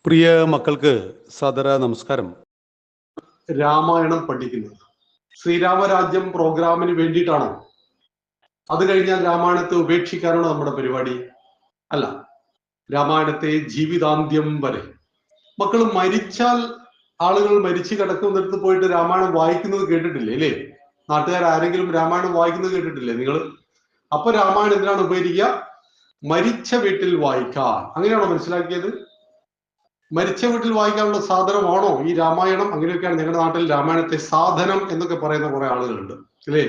പ്രിയ മക്കൾക്ക് സദര നമസ്കാരം. രാമായണം പഠിക്കുന്നത് ശ്രീരാമരാജ്യം പ്രോഗ്രാമിന് വേണ്ടിയിട്ടാണോ? അത് കഴിഞ്ഞാൽ രാമായണത്തെ ഉപേക്ഷിക്കാനാണോ നമ്മുടെ പരിപാടി? അല്ല, രാമായണത്തെ ജീവിതാന്ത്യം വരെ. മക്കൾ മരിച്ചാൽ ആളുകൾ മരിച്ചു കിടക്കുന്നിടത്ത് പോയിട്ട് രാമായണം വായിക്കുന്നത് കേട്ടിട്ടില്ലേ അല്ലേ? നാട്ടുകാരെങ്കിലും രാമായണം വായിക്കുന്നത് കേട്ടിട്ടില്ലേ നിങ്ങൾ? അപ്പൊ രാമായണം എന്തിനാണ് ഉപകരിക്കുക? മരിച്ച വീട്ടിൽ വായിക്കാൻ. അങ്ങനെയാണോ മനസ്സിലാക്കിയത്? മരിച്ച വീട്ടിൽ വായിക്കാനുള്ള സാധനമാണോ ഈ രാമായണം? അങ്ങനെയൊക്കെയാണ് ഞങ്ങളുടെ നാട്ടിൽ രാമായണത്തെ സാധനം എന്നൊക്കെ പറയുന്ന കുറെ ആളുകളുണ്ട് അല്ലേ?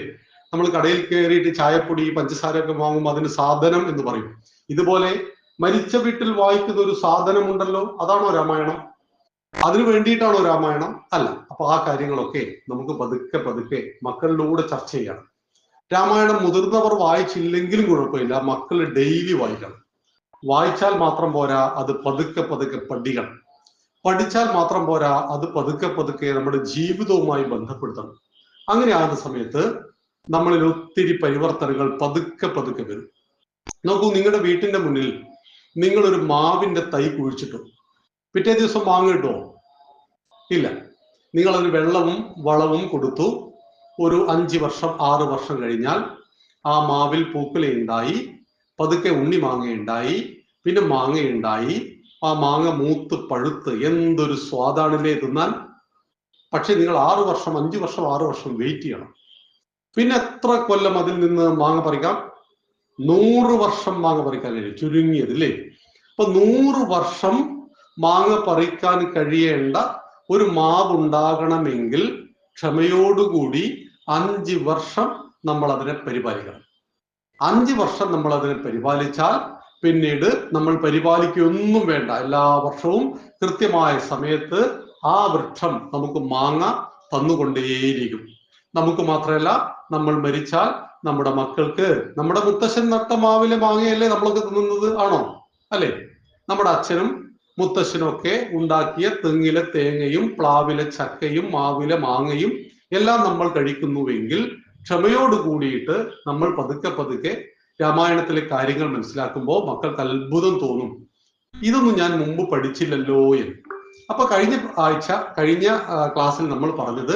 നമ്മൾ കടയിൽ കയറിയിട്ട് ചായപ്പൊടി പഞ്ചസാര ഒക്കെ വാങ്ങുമ്പോൾ അതിന് സാധനം എന്ന് പറയും. ഇതുപോലെ മരിച്ച വീട്ടിൽ വായിക്കുന്ന ഒരു സാധനമുണ്ടല്ലോ, അതാണോ രാമായണം? അതിനു വേണ്ടിയിട്ടാണോ രാമായണം? അല്ല. അപ്പൊ ആ കാര്യങ്ങളൊക്കെ നമുക്ക് പതുക്കെ പതുക്കെ മക്കളിലൂടെ ചർച്ച ചെയ്യണം. രാമായണം മുതിർന്നവർ വായിച്ചില്ലെങ്കിലും കുഴപ്പമില്ല, മക്കൾ ഡെയിലി വായിക്കണം. വായിച്ചാൽ മാത്രം പോരാ, അത് പതുക്കെ പതുക്കെ പഠിക്കണം. പഠിച്ചാൽ മാത്രം പോരാ, അത് പതുക്കെ പതുക്കെ നമ്മുടെ ജീവിതവുമായി ബന്ധപ്പെടുത്തണം. അങ്ങനെ ആകുന്ന സമയത്ത് നമ്മളിൽ ഒത്തിരി പരിവർത്തനങ്ങൾ പതുക്കെ പതുക്കെ വരും. നോക്കൂ, നിങ്ങളുടെ വീട്ടിന്റെ മുന്നിൽ നിങ്ങളൊരു മാവിന്റെ തൈ കുഴിച്ചിട്ടു. പിറ്റേ ദിവസം മാങ്ങ കിട്ടുമോ? ഇല്ല. നിങ്ങളതിന് വെള്ളവും വളവും കൊടുത്തു. ഒരു 5 വർഷം 6 വർഷം കഴിഞ്ഞാൽ ആ മാവിൽ പൂക്കുലയുണ്ടായി, പതുക്കെ ഉണ്ണി മാങ്ങയുണ്ടായി, പിന്നെ മാങ്ങയുണ്ടായി. ആ മാങ്ങ മൂത്ത് പഴുത്ത് എന്തൊരു സ്വാദാണില്ലേ തിന്നാൻ. പക്ഷെ നിങ്ങൾ 6 വർഷം 5 വർഷം 6 വർഷം വെയിറ്റ് ചെയ്യണം. പിന്നെ എത്ര കൊല്ലം അതിൽ നിന്ന് മാങ്ങ പറിക്കാം? 100 വർഷം മാങ്ങ പറിക്കാൻ കഴിയും, ചുരുങ്ങിയത് അല്ലേ? അപ്പൊ 100 വർഷം മാങ്ങ പറിക്കാൻ കഴിയേണ്ട ഒരു മാവ് ഉണ്ടാകണമെങ്കിൽ ക്ഷമയോടുകൂടി 5 വർഷം നമ്മൾ അതിനെ പരിപാലിക്കണം. 5 വർഷം നമ്മൾ അതിനെ പരിപാലിച്ചാൽ പിന്നീട് നമ്മൾ പരിപാലിക്കൊന്നും വേണ്ട, എല്ലാ വർഷവും കൃത്യമായ സമയത്ത് ആ വൃക്ഷം നമുക്ക് മാങ്ങ തന്നുകൊണ്ടേയിരിക്കും. നമുക്ക് മാത്രമല്ല, നമ്മൾ മരിച്ചാൽ നമ്മുടെ മക്കൾക്ക്, നമ്മുടെ മുത്തശ്ശൻ നട്ട മാവിലെ മാങ്ങയല്ലേ നമ്മളൊക്കെ തിന്നുന്നത്? ആണോ? അല്ലെ? നമ്മുടെ അച്ഛനും മുത്തശ്ശനും ഒക്കെ ഉണ്ടാക്കിയ തെങ്ങിലെ തേങ്ങയും പ്ലാവിലെ ചക്കയും മാവിലെ മാങ്ങയും എല്ലാം നമ്മൾ കഴിക്കുന്നുവെങ്കിൽ ക്ഷമയോട് കൂടിയിട്ട് നമ്മൾ പതുക്കെ പതുക്കെ രാമായണത്തിലെ കാര്യങ്ങൾ മനസ്സിലാക്കുമ്പോൾ മക്കൾക്ക് അത്ഭുതം തോന്നും, ഇതൊന്നും ഞാൻ മുമ്പ് പഠിച്ചില്ലല്ലോ എന്ന്. അപ്പൊ കഴിഞ്ഞ ക്ലാസ്സിൽ നമ്മൾ പറഞ്ഞത്,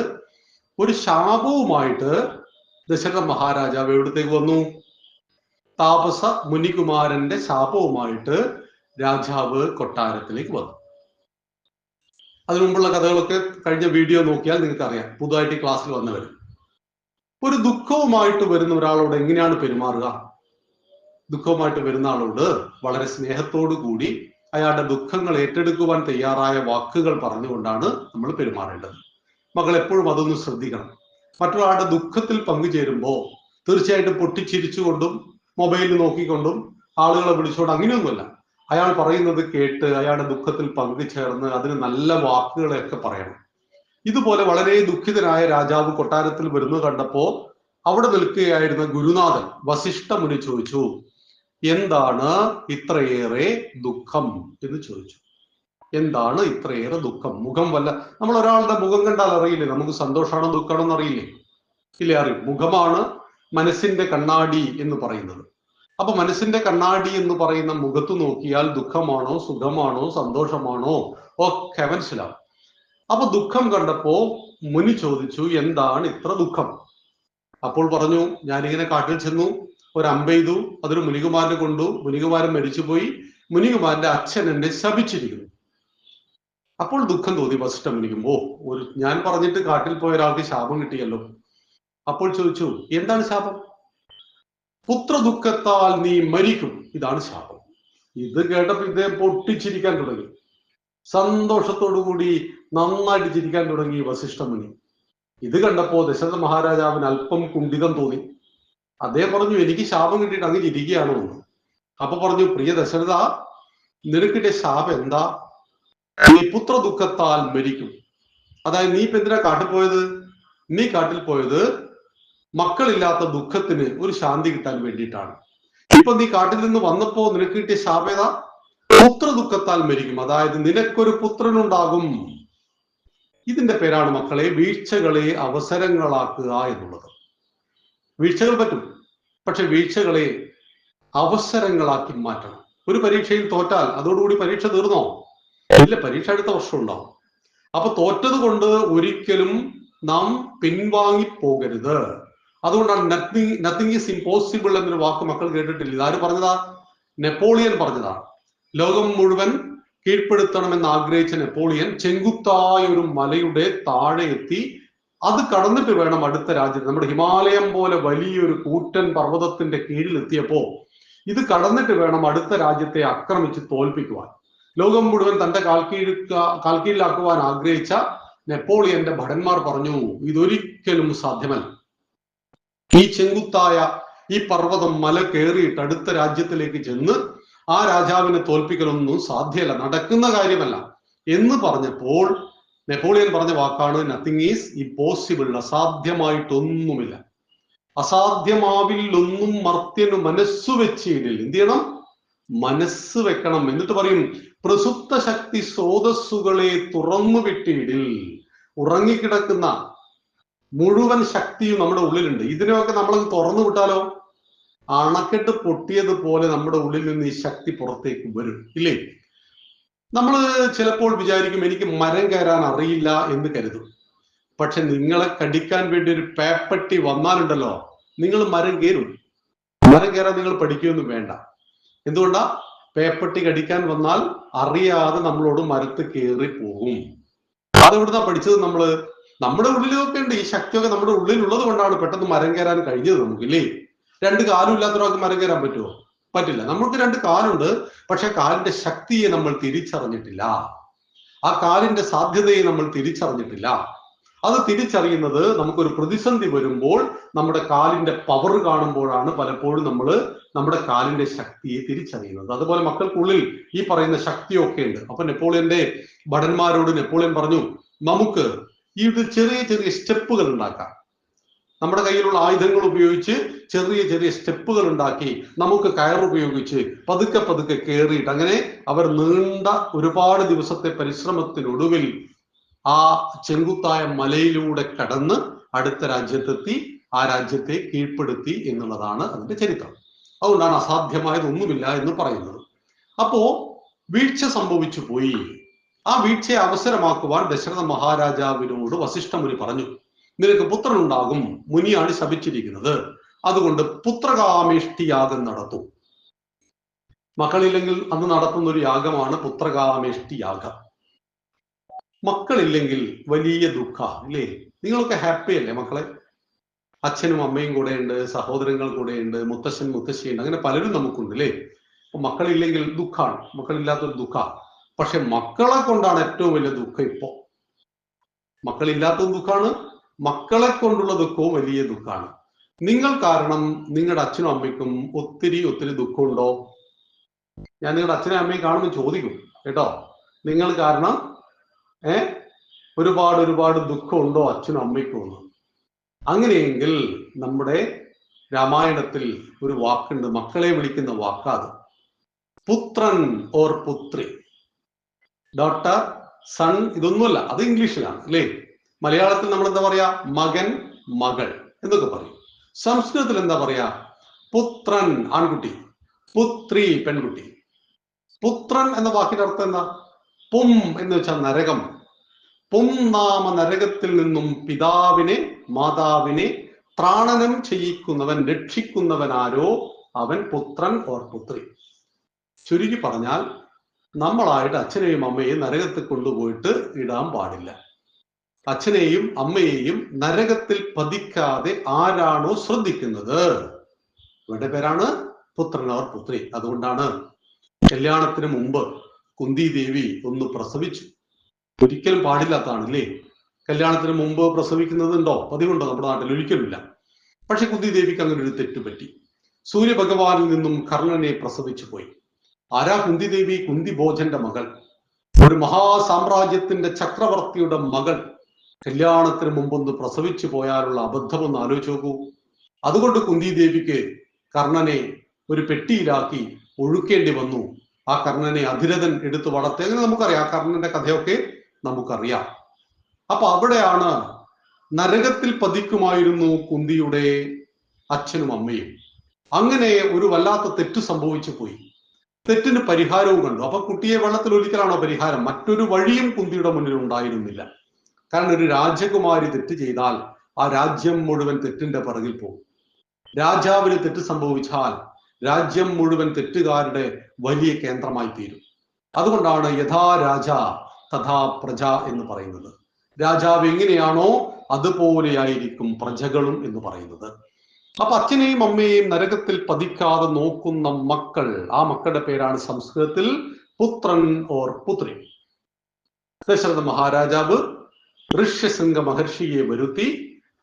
ഒരു ശാപവുമായിട്ട് ദശരഥ മഹാരാജാവ് എവിടത്തേക്ക് വന്നു? താപസ മുനികുമാരന്റെ ശാപവുമായിട്ട് രാജാവ് കൊട്ടാരത്തിലേക്ക് വന്നു. അതിനു മുമ്പുള്ള കഥകളൊക്കെ കഴിഞ്ഞ വീഡിയോ നോക്കിയാൽ നിങ്ങൾക്ക് അറിയാം, പുതുതായിട്ട് ഈ ക്ലാസ്സിൽ വന്നവർ. ഒരു ദുഃഖവുമായിട്ട് വരുന്ന ഒരാളോട് എങ്ങനെയാണ് പെരുമാറുക? ദുഃഖവുമായിട്ട് വരുന്ന ആളോട് വളരെ സ്നേഹത്തോടു കൂടി അയാളുടെ ദുഃഖങ്ങൾ ഏറ്റെടുക്കുവാൻ തയ്യാറായ വാക്കുകൾ പറഞ്ഞുകൊണ്ടാണ് നമ്മൾ പെരുമാറേണ്ടത്. മക്കൾ എപ്പോഴും അതൊന്ന് ശ്രദ്ധിക്കണം. മറ്റൊരാളുടെ ദുഃഖത്തിൽ പങ്കുചേരുമ്പോൾ തീർച്ചയായിട്ടും പൊട്ടിച്ചിരിച്ചുകൊണ്ടും മൊബൈലിൽ നോക്കിക്കൊണ്ടും ആളുകളെ വിളിച്ചുകൊണ്ട് അങ്ങനെയൊന്നുമല്ല. അയാൾ പറയുന്നത് കേട്ട് അയാളുടെ ദുഃഖത്തിൽ പങ്കുചേർന്ന് അതിന് നല്ല വാക്കുകളെയൊക്കെ പറയണം. ഇതുപോലെ വളരെ ദുഃഖിതനായ രാജാവ് കൊട്ടാരത്തിൽ വരുന്നത് കണ്ടപ്പോ അവിടെ നിൽക്കുകയായിരുന്ന ഗുരുനാഥൻ വസിഷ്ഠ മുനി ചോദിച്ചു, എന്താണ് ഇത്രയേറെ ദുഃഖം എന്ന് ചോദിച്ചു. എന്താണ് ഇത്രയേറെ ദുഃഖം? മുഖം വല്ല, നമ്മൾ ഒരാളുടെ മുഖം കണ്ടാൽ അറിയില്ലേ നമുക്ക് സന്തോഷമാണോ ദുഃഖമാണോ എന്ന്? അറിയില്ലേ? ഇല്ലേ? അറിയും. മുഖമാണ് മനസ്സിന്റെ കണ്ണാടി എന്ന് പറയുന്നത്. അപ്പൊ മനസ്സിന്റെ കണ്ണാടി എന്ന് പറയുന്ന മുഖത്ത് നോക്കിയാൽ ദുഃഖമാണോ സുഖമാണോ സന്തോഷമാണോ ഒക്കെ മനസ്സിലാവും. അപ്പൊ ദുഃഖം കണ്ടപ്പോ മുനി ചോദിച്ചു, എന്താണ് ഇത്ര ദുഃഖം? അപ്പോൾ പറഞ്ഞു, ഞാനിങ്ങനെ കാട്ടിൽ ചെന്നു, ഒരു അമ്പെയ്തു, അതൊരു മുനികുമാരനെ കൊണ്ടു, മുനികുമാരൻ മരിച്ചുപോയി, മുനികുമാരന്റെ അച്ഛൻ എന്നെ ശപിച്ചിരിക്കുന്നു. അപ്പോൾ ദുഃഖം തോന്നി വസിഷ്ഠ മുനിക്കും. ഞാൻ പറഞ്ഞിട്ട് കാട്ടിൽ പോയ ഒരാൾക്ക് ശാപം കിട്ടിയല്ലോ. അപ്പോൾ ചോദിച്ചു, എന്താണ് ശാപം? പുത്രദുഃഖത്താൽ നീ മരിക്കും, ഇതാണ് ശാപം. ഇത് കേട്ടപ്പോ ഇദ്ദേഹം പൊട്ടിച്ചിരിക്കാൻ തുടങ്ങി. സന്തോഷത്തോടു കൂടി നന്നായിട്ട് ചിരിക്കാൻ തുടങ്ങി വസിഷ്ഠ മുനി. ഇത് കണ്ടപ്പോ ദശരഥ മഹാരാജാവിന് അല്പം കുണ്ഠിതം തോന്നി. അദ്ദേഹം പറഞ്ഞു, എനിക്ക് ശാപം കിട്ടിയിട്ട് അങ്ങ് ചിരിക്കുകയാണോ എന്ന്. അപ്പൊ പറഞ്ഞു, പ്രിയ ദശരഥ, നിനക്കിന്റെ ശാപം എന്താ? നീ പുത്രദുഃഖത്താൽ മരിക്കും. അതായത് നീ ഇപ്പൊ എന്തിനാ കാട്ടിൽ പോയത്? നീ കാട്ടിൽ പോയത് മക്കളില്ലാത്ത ദുഃഖത്തിന് ഒരു ശാന്തി കിട്ടാൻ വേണ്ടിയിട്ടാണ്. ഇപ്പൊ നീ കാട്ടിൽ നിന്ന് വന്നപ്പോ നിനക്ക് കിട്ടിയ ശാപേത പുത്രദുഃഖത്താൽ മരിക്കും. അതായത് നിനക്കൊരു പുത്രനുണ്ടാകും. ഇതിന്റെ പേരാണ് മക്കളെ വീഴ്ചകളെ അവസരങ്ങളാക്കുക എന്നുള്ളത്. വീഴ്ചകൾ പറ്റും, പക്ഷെ വീഴ്ചകളെ അവസരങ്ങളാക്കി മാറ്റണം. ഒരു പരീക്ഷയിൽ തോറ്റാൽ അതോടുകൂടി പരീക്ഷ തീർന്നോ? ഇല്ല, പരീക്ഷ അടുത്ത വർഷം ഉണ്ടാവും. അപ്പൊ തോറ്റത് കൊണ്ട് ഒരിക്കലും നാം പിൻവാങ്ങി പോകരുത്. അതുകൊണ്ടാണ് നത്തിങ് ഈസ് ഇമ്പോസിബിൾ എന്നൊരു വാക്ക് മക്കൾ കേട്ടിട്ടില്ല. ഇതാര് പറഞ്ഞതാ? നെപ്പോളിയൻ പറഞ്ഞതാ. ലോകം മുഴുവൻ കീഴ്പ്പെടുത്തണമെന്ന് ആഗ്രഹിച്ച നെപ്പോളിയൻ ചെങ്കുത്തായ ഒരു മലയുടെ താഴെ എത്തി. അത് കടന്നിട്ട് വേണം അടുത്ത രാജ്യത്ത്, നമ്മുടെ ഹിമാലയം പോലെ വലിയൊരു കൂറ്റൻ പർവ്വതത്തിന്റെ കീഴിൽ എത്തിയപ്പോ ഇത് കടന്നിട്ട് വേണം അടുത്ത രാജ്യത്തെ ആക്രമിച്ച് തോൽപ്പിക്കുവാൻ. ലോകം മുഴുവൻ തന്റെ കാൽക്കീഴിലാക്കുവാൻ ആഗ്രഹിച്ച നെപ്പോളിയന്റെ ഭടന്മാർ പറഞ്ഞു, ഇതൊരിക്കലും സാധ്യമല്ല. ഈ ചെങ്കുത്തായ ഈ പർവ്വതം മല കയറിയിട്ട് അടുത്ത രാജ്യത്തിലേക്ക് ചെന്ന് ആ രാജാവിനെ തോൽപ്പിക്കലൊന്നും സാധ്യമല്ല, നടക്കുന്ന കാര്യമല്ല എന്ന് പറഞ്ഞപ്പോൾ നെപ്പോളിയൻ പറഞ്ഞ വാക്കാണ് നത്തിങ് ഈസ് ഇമ്പോസിബിൾ. അസാധ്യമായിട്ടൊന്നുമില്ല. അസാധ്യമാവില്ലൊന്നും മർത്യന് മനസ്സു വെച്ചിടിൽ. എന്ത് ചെയ്യണം? മനസ്സ് വെക്കണം. എന്നിട്ട് പറയും, പ്രസുപ്ത ശക്തി സ്രോതസ്സുകളെ തുറന്നു വിട്ടിടിൽ. ഉറങ്ങിക്കിടക്കുന്ന മുഴുവൻ ശക്തിയും നമ്മുടെ ഉള്ളിലുണ്ട്. ഇതിനെയൊക്കെ നമ്മൾ തുറന്നു വിട്ടാലോ അണക്കെട്ട് പൊട്ടിയതുപോലെ നമ്മുടെ ഉള്ളിൽ നിന്ന് ഈ ശക്തി പുറത്തേക്ക് വരും, ഇല്ലേ? നമ്മൾ ചിലപ്പോൾ വിചാരിക്കും എനിക്ക് മരം കയറാൻ അറിയില്ല എന്ന് കരുതും. പക്ഷെ നിങ്ങളെ കടിക്കാൻ വേണ്ടി ഒരു പേപ്പട്ടി വന്നാലുണ്ടല്ലോ, നിങ്ങൾ മരം കയറും. മരം കയറാൻ നിങ്ങൾ പഠിക്കുകയൊന്നും വേണ്ട. എന്തുകൊണ്ടാ? പേപ്പട്ടി കടിക്കാൻ വന്നാൽ അറിയാതെ നമ്മളോട് മരത്ത് കയറി പോകും. അതെവിടുന്നാ പഠിച്ചത്? നമ്മുടെ ഉള്ളിലൊക്കെ ഉണ്ട് ഈ ശക്തിയൊക്കെ. നമ്മുടെ ഉള്ളിലുള്ളത് കൊണ്ടാണ് പെട്ടെന്ന് മരം കയറാൻ കഴിഞ്ഞത് നമുക്കില്ലേ? രണ്ട് കാലും ഇല്ലാത്തൊരാൾക്ക് മരം കയറാൻ പറ്റുമോ? പറ്റില്ല. നമുക്ക് രണ്ട് കാലുണ്ട്, പക്ഷെ കാലിന്റെ ശക്തിയെ നമ്മൾ തിരിച്ചറിഞ്ഞിട്ടില്ല. ആ കാലിന്റെ സാധ്യതയെ നമ്മൾ തിരിച്ചറിഞ്ഞിട്ടില്ല. അത് തിരിച്ചറിയുന്നത് നമുക്കൊരു പ്രതിസന്ധി വരുമ്പോൾ, നമ്മുടെ കാലിന്റെ പവർ കാണുമ്പോഴാണ് പലപ്പോഴും നമ്മൾ നമ്മുടെ കാലിന്റെ ശക്തിയെ തിരിച്ചറിയുന്നത്. അതുപോലെ മക്കൾക്കുള്ളിൽ ഈ പറയുന്ന ശക്തിയൊക്കെ ഉണ്ട്. അപ്പൊ നെപ്പോളിയന്റെ ഭടന്മാരോട് നെപ്പോളിയൻ പറഞ്ഞു, നമുക്ക് ഇത് ചെറിയ ചെറിയ സ്റ്റെപ്പുകൾ ഉണ്ടാക്കാം. നമ്മുടെ കയ്യിലുള്ള ആയുധങ്ങൾ ഉപയോഗിച്ച് ചെറിയ ചെറിയ സ്റ്റെപ്പുകൾ ഉണ്ടാക്കി നമുക്ക് കയറുപയോഗിച്ച് പതുക്കെ പതുക്കെ കയറിയിട്ട്, അങ്ങനെ അവർ നീണ്ട ഒരുപാട് ദിവസത്തെ പരിശ്രമത്തിനൊടുവിൽ ആ ചെങ്കുത്തായ മലയിലൂടെ കടന്ന് അടുത്ത രാജ്യത്തെത്തി. ആ രാജ്യത്തെ കീഴ്പ്പെടുത്തി എന്നുള്ളതാണ് അതിന്റെ ചരിത്രം. അതുകൊണ്ടാണ് അസാധ്യമായതൊന്നുമില്ല എന്ന് പറയുന്നത്. അപ്പോ വീഴ്ച സംഭവിച്ചു പോയി. ആ വീഴ്ചയെ അവസരമാക്കുവാൻ ദശരഥ മഹാരാജാവിനോട് വസിഷ്ഠമുനി പറഞ്ഞു, നിനക്ക് പുത്രൻ ഉണ്ടാകും, മുനിയാണ് ശപിച്ചിരിക്കുന്നത്, അതുകൊണ്ട് പുത്രകാമേഷ്ടി യാഗം നടത്തും. മക്കളില്ലെങ്കിൽ അന്ന് നടത്തുന്ന ഒരു യാഗമാണ് പുത്രകാമേഷ്ടി യാഗം. മക്കളില്ലെങ്കിൽ വലിയ ദുഃഖ, അല്ലേ? നിങ്ങളൊക്കെ ഹാപ്പി അല്ലേ മക്കളെ? അച്ഛനും അമ്മയും കൂടെ ഉണ്ട്, സഹോദരങ്ങൾ കൂടെ ഉണ്ട്, മുത്തശ്ശൻ മുത്തശ്ശിയുണ്ട്, അങ്ങനെ പലരും നമുക്കുണ്ട്, അല്ലേ? അപ്പൊ മക്കളില്ലെങ്കിൽ ദുഃഖാണ്, മക്കളില്ലാത്തൊരു ദുഃഖ. പക്ഷെ മക്കളെ കൊണ്ടാണ് ഏറ്റവും വലിയ ദുഃഖം. ഇപ്പോ മക്കളില്ലാത്തതും ദുഃഖാണ്, മക്കളെ കൊണ്ടുള്ള ദുഃഖവും വലിയ ദുഃഖാണ്. നിങ്ങൾ കാരണം നിങ്ങളുടെ അച്ഛനും അമ്മയ്ക്കും ഒത്തിരി ഒത്തിരി ദുഃഖമുണ്ടോ? ഞാൻ നിങ്ങളുടെ അച്ഛനും അമ്മയും കാണുമ്പോൾ ചോദിക്കും കേട്ടോ, നിങ്ങൾ കാരണം ഒരുപാട് ഒരുപാട് ദുഃഖമുണ്ടോ അച്ഛനും അമ്മയ്ക്കും എന്ന്. അങ്ങനെയെങ്കിൽ നമ്മുടെ രാമായണത്തിൽ ഒരു വാക്കുണ്ട്, മക്കളെ വിളിക്കുന്ന വാക്കാത്. പുത്രൻ ഓർ പുത്രി, ഡോട്ടർ, സൺ, ഇതൊന്നുമല്ല, അത് ഇംഗ്ലീഷിലാണ്, അല്ലേ? മലയാളത്തിൽ നമ്മൾ എന്താ പറയാ? മകൻ, മകൾ എന്നൊക്കെ പറയും. സംസ്കൃതത്തിൽ എന്താ പറയാ? പുത്രൻ ആൺകുട്ടി, പുത്രി പെൺകുട്ടി. പുത്രൻ എന്ന വാക്കിന്റെ അർത്ഥം എന്താ? പും എന്ന് വെച്ചാൽ നരകം. പും നാമ നരകത്തിൽ നിന്നും പിതാവിനെ മാതാവിനെ ത്രാണനം ചെയ്യിക്കുന്നവൻ, രക്ഷിക്കുന്നവനാരോ അവൻ പുത്രൻ ഓർ പുത്രി. ചുരുക്കി പറഞ്ഞാൽ നമ്മളായിട്ട് അച്ഛനെയും അമ്മയെയും നരകത്തിൽ കൊണ്ടുപോയിട്ട് ഇടാൻ പാടില്ല. അച്ഛനെയും അമ്മയെയും നരകത്തിൽ പതിക്കാതെ ആരാണോ ശ്രദ്ധിക്കുന്നത് ഇവരുടെ പേരാണ് പുത്രൻ ഓർ പുത്രി. അതുകൊണ്ടാണ് കല്യാണത്തിന് മുമ്പ് കുന്തി ദേവി ഒന്ന് പ്രസവിച്ചു. ഒരിക്കലും പാടില്ലാത്തതാണ്, അല്ലേ? കല്യാണത്തിന് മുമ്പ് പ്രസവിക്കുന്നത് ഉണ്ടോ? പതിവുണ്ടോ നമ്മുടെ നാട്ടിൽ? ഒരിക്കലുമില്ല. പക്ഷെ കുന്തി ദേവിക്ക് അങ്ങനെ ഒരു തെറ്റുപറ്റി. സൂര്യഭഗവാനിൽ നിന്നും കർണനെ പ്രസവിച്ചു പോയി. ആരാ കുന്തി ദേവി? കുന്തി ഭോജന്റെ മകൾ, ഒരു മഹാസാമ്രാജ്യത്തിന്റെ ചക്രവർത്തിയുടെ മകൾ. കല്യാണത്തിന് മുമ്പൊന്ന് പ്രസവിച്ചു പോയാലുള്ള അബദ്ധമൊന്ന് ആലോചിച്ച് നോക്കൂ. അതുകൊണ്ട് കുന്തി ദേവിക്ക് കർണനെ ഒരു പെട്ടിയിലാക്കി ഒഴുക്കേണ്ടി വന്നു. ആ കർണനെ അധിരഥൻ എടുത്തു വളർത്തി. അങ്ങനെ നമുക്കറിയാം, ആ കർണന്റെ കഥയൊക്കെ നമുക്കറിയാം. അപ്പൊ അവിടെയാണ് നരകത്തിൽ പതിക്കുമായിരുന്നു കുന്തിയുടെ അച്ഛനും അമ്മയും. അങ്ങനെ ഒരു വല്ലാത്ത തെറ്റ് സംഭവിച്ചു പോയി. തെറ്റിന് പരിഹാരവും കണ്ടു. അപ്പൊ കുട്ടിയെ വെള്ളത്തിൽ ഒരിക്കലാണോ പരിഹാരം? മറ്റൊരു വഴിയും കുന്തിയുടെ മുന്നിൽ ഉണ്ടായിരുന്നില്ല. കാരണം ഒരു രാജകുമാരി തെറ്റ് ചെയ്താൽ ആ രാജ്യം മുഴുവൻ തെറ്റിന്റെ പിറകിൽ പോകും. രാജാവിന് തെറ്റ് സംഭവിച്ചാൽ രാജ്യം മുഴുവൻ തെറ്റുകാരുടെ വലിയ കേന്ദ്രമായി തീരും. അതുകൊണ്ടാണ് യഥാ രാജ തഥാ പ്രജ എന്ന് പറയുന്നത്. രാജാവ് എങ്ങനെയാണോ അതുപോലെയായിരിക്കും പ്രജകളും എന്ന് പറയുന്നത്. അപ്പൊ അച്ഛനെയും അമ്മയെയും നരകത്തിൽ പതിക്കാതെ നോക്കുന്ന മക്കൾ, ആ മക്കളുടെ പേരാണ് സംസ്കൃതത്തിൽ പുത്രൻ ഓർ പുത്രി. ദശരഥ മഹാരാജാവ് ഋഷ്യശൃംഗ മഹർഷിയെ വരുത്തി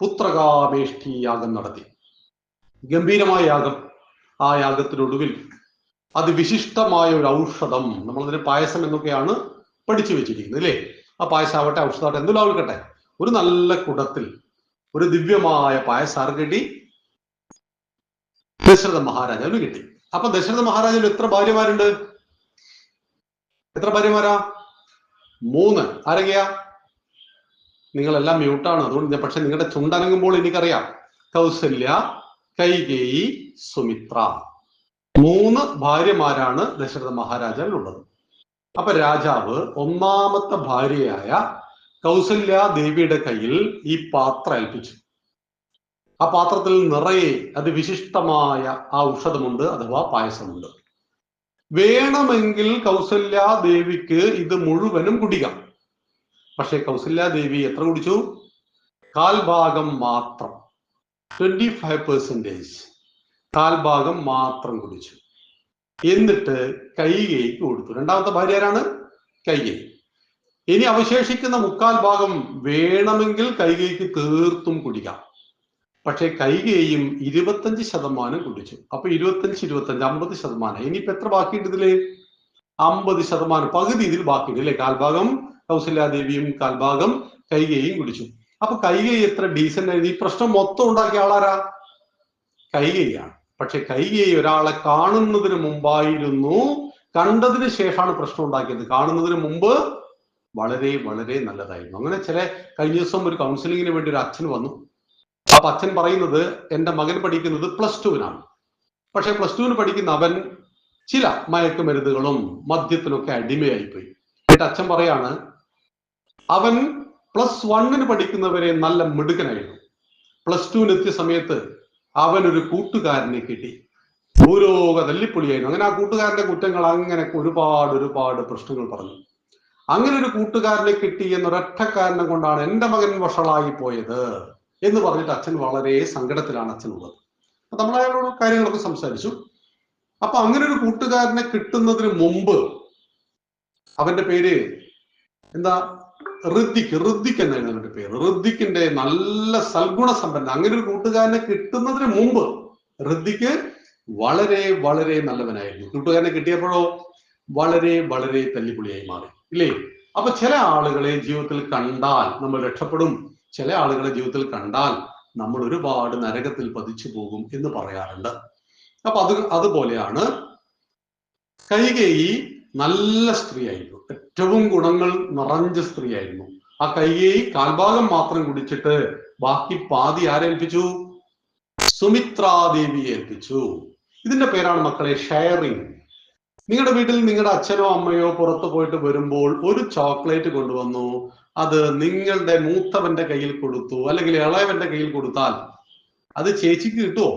പുത്രകാമേഷ്ടി യാഗം നടത്തി. ഗംഭീരമായ യാഗം. ആ യാഗത്തിനൊടുവിൽ അതിവിശിഷ്ടമായ ഒരു ഔഷധം, നമ്മളതിന് പായസം എന്നൊക്കെയാണ് പഠിച്ചു വെച്ചിരിക്കുന്നത് അല്ലേ? ആ പായസമാവട്ടെ ഔഷധമാവട്ടെ എന്തെങ്കിലും ആവട്ടെ, ഒരു നല്ല കുടത്തിൽ ഒരു ദിവ്യമായ പായസാർ കിട്ടി ദശരഥ മഹാരാജാവിന് കിട്ടി. അപ്പൊ ദശരഥ മഹാരാജാവിന് എത്ര ഭാര്യമാരുണ്ട്? എത്ര ഭാര്യമാരാ? 3. ആരൊക്കെയാ? നിങ്ങളെല്ലാം മ്യൂട്ടാണ്, അതുകൊണ്ട് പക്ഷെ നിങ്ങളുടെ ചുണ്ടനങ്ങുമ്പോൾ എനിക്കറിയാം. കൗസല്യ, കൈകേയി, സുമിത്ര. 3 ഭാര്യമാരാണ് ദശരഥ മഹാരാജാവിനുള്ളത്. അപ്പൊ രാജാവ് ഒന്നാമത്തെ ഭാര്യയായ കൗസല്യ ദേവിയുടെ കയ്യിൽ ഈ പാത്രം ഏൽപ്പിച്ചു. ആ പാത്രത്തിൽ നിറയെ അതിവിശിഷ്ടമായ ആ ഔഷധമുണ്ട്, അഥവാ പായസമുണ്ട്. വേണമെങ്കിൽ കൗസല്യ ദേവിക്ക് ഇത് മുഴുവനും കുടിക്കാം. പക്ഷെ കൗസല്യ ദേവി എത്ര കുടിച്ചു? 1/4 മാത്രം, 25%, 1/4 മാത്രം കുടിച്ചു. എന്നിട്ട് കൈകേയിക്ക് കൊടുത്തു. രണ്ടാമത്തെ ഭാര്യ ആരാണ്? കൈകേയി. ഇനി അവശേഷിക്കുന്ന 3/4 വേണമെങ്കിൽ കൈകേയിക്ക് തീർത്തും കുടിക്കാം. പക്ഷെ കൈകേയും 25% കുടിച്ചു. അപ്പൊ 25, 25, 50%. ഇനിയിപ്പോ എത്ര ബാക്കിയുണ്ട് ഇതില്? 50%, പകുതി ഇതിൽ ബാക്കിയുണ്ട് അല്ലെ? 1/4 കൗസല്യാദേവിയും 1/4 കൈകേയും കുടിച്ചു. അപ്പൊ കൈകേയി എത്ര ഡീസന്റ് ആയിരുന്നു. ഈ പ്രശ്നം മൊത്തം ഉണ്ടാക്കിയ ആളാരാ? കൈകേയിയാണ്. പക്ഷെ കൈകേയി ഒരാളെ കാണുന്നതിന് മുമ്പായിരുന്നു, കണ്ടതിന് ശേഷമാണ് പ്രശ്നം ഉണ്ടാക്കിയത്. കാണുന്നതിന് മുമ്പ് വളരെ വളരെ നല്ലതായിരുന്നു. അങ്ങനെ കഴിഞ്ഞ ദിവസം ഒരു കൗൺസിലിങ്ങിന് വേണ്ടി ഒരു അച്ഛൻ വന്നു. അപ്പൊ അച്ഛൻ പറയുന്നത്, എന്റെ മകൻ പഠിക്കുന്നത് +2-നാണ്. പക്ഷെ +2-ന് പഠിക്കുന്ന അവൻ ചില മയക്കുമരുന്നുകളും മദ്യത്തിനൊക്കെ അടിമയായിപ്പോയി. എന്നിട്ട് അച്ഛൻ പറയാണ്, അവൻ +1-ന് പഠിക്കുന്നവരെ നല്ല മിടുക്കനായിരുന്നു. +2-ന് എത്തിയ സമയത്ത് അവനൊരു കൂട്ടുകാരനെ കിട്ടി. ഭൂലോക തല്ലിപ്പൊളിയായിരുന്നു. അങ്ങനെ ആ കൂട്ടുകാരന്റെ കുറ്റങ്ങൾ അങ്ങനെ ഒരുപാട് പ്രശ്നങ്ങൾ പറഞ്ഞു. അങ്ങനെ ഒരു കൂട്ടുകാരനെ കിട്ടി എന്നൊരൊറ്റ കാരണം കൊണ്ടാണ് എന്റെ മകൻ വഷളായി പോയത് എന്ന് പറഞ്ഞിട്ട് അച്ഛൻ വളരെ സങ്കടത്തിലാണ് അച്ഛനുള്ളത്. അപ്പൊ നമ്മൾ അയാളോട് കാര്യങ്ങളൊക്കെ സംസാരിച്ചു. അപ്പൊ അങ്ങനെ ഒരു കൂട്ടുകാരനെ കിട്ടുന്നതിന് മുമ്പ് അവന്റെ പേര് എന്താ? ഋദ്ദിക്ക് എന്നായിരുന്നു അവന്റെ പേര്. ഋദ്ദിക്കിന്റെ നല്ല സൽഗുണ സമ്പന്ന. അങ്ങനെ ഒരു കൂട്ടുകാരനെ കിട്ടുന്നതിന് മുമ്പ് ഋദ്ദിക്ക് വളരെ വളരെ നല്ലവനായിരുന്നു. കൂട്ടുകാരനെ കിട്ടിയപ്പോഴോ വളരെ വളരെ തല്ലിപ്പൊളിയായി മാറി ഇല്ലേ? അപ്പൊ ചില ആളുകളെ ജീവിതത്തിൽ കണ്ടാൽ നമ്മൾ രക്ഷപ്പെടും, ചില ആളുകളെ ജീവിതത്തിൽ കണ്ടാൽ നമ്മൾ ഒരുപാട് നരകത്തിൽ പതിച്ചു പോകും എന്ന് പറയാറുണ്ട്. അപ്പൊ അതുപോലെയാണ് കൈകേയി. നല്ല സ്ത്രീയായിരുന്നു, ഏറ്റവും ഗുണങ്ങൾ നിറഞ്ഞ സ്ത്രീയായിരുന്നു. ആ കൈകേയി 1/4 മാത്രം കുടിച്ചിട്ട് ബാക്കി പാതി ആരേൽപ്പിച്ചു? സുമിത്രാദേവിയെ ഏൽപ്പിച്ചു. ഇതിന്റെ പേരാണ് മക്കളെ ഷെയറിങ്. നിങ്ങളുടെ വീട്ടിൽ നിങ്ങളുടെ അച്ഛനോ അമ്മയോ പുറത്തു പോയിട്ട് വരുമ്പോൾ ഒരു ചോക്ലേറ്റ് കൊണ്ടുവന്നു, അത് നിങ്ങളുടെ മൂത്തവന്റെ കയ്യിൽ കൊടുത്തു, അല്ലെങ്കിൽ ഇളയവന്റെ കയ്യിൽ കൊടുത്താൽ അത് ചേച്ചിക്ക് കിട്ടുമോ?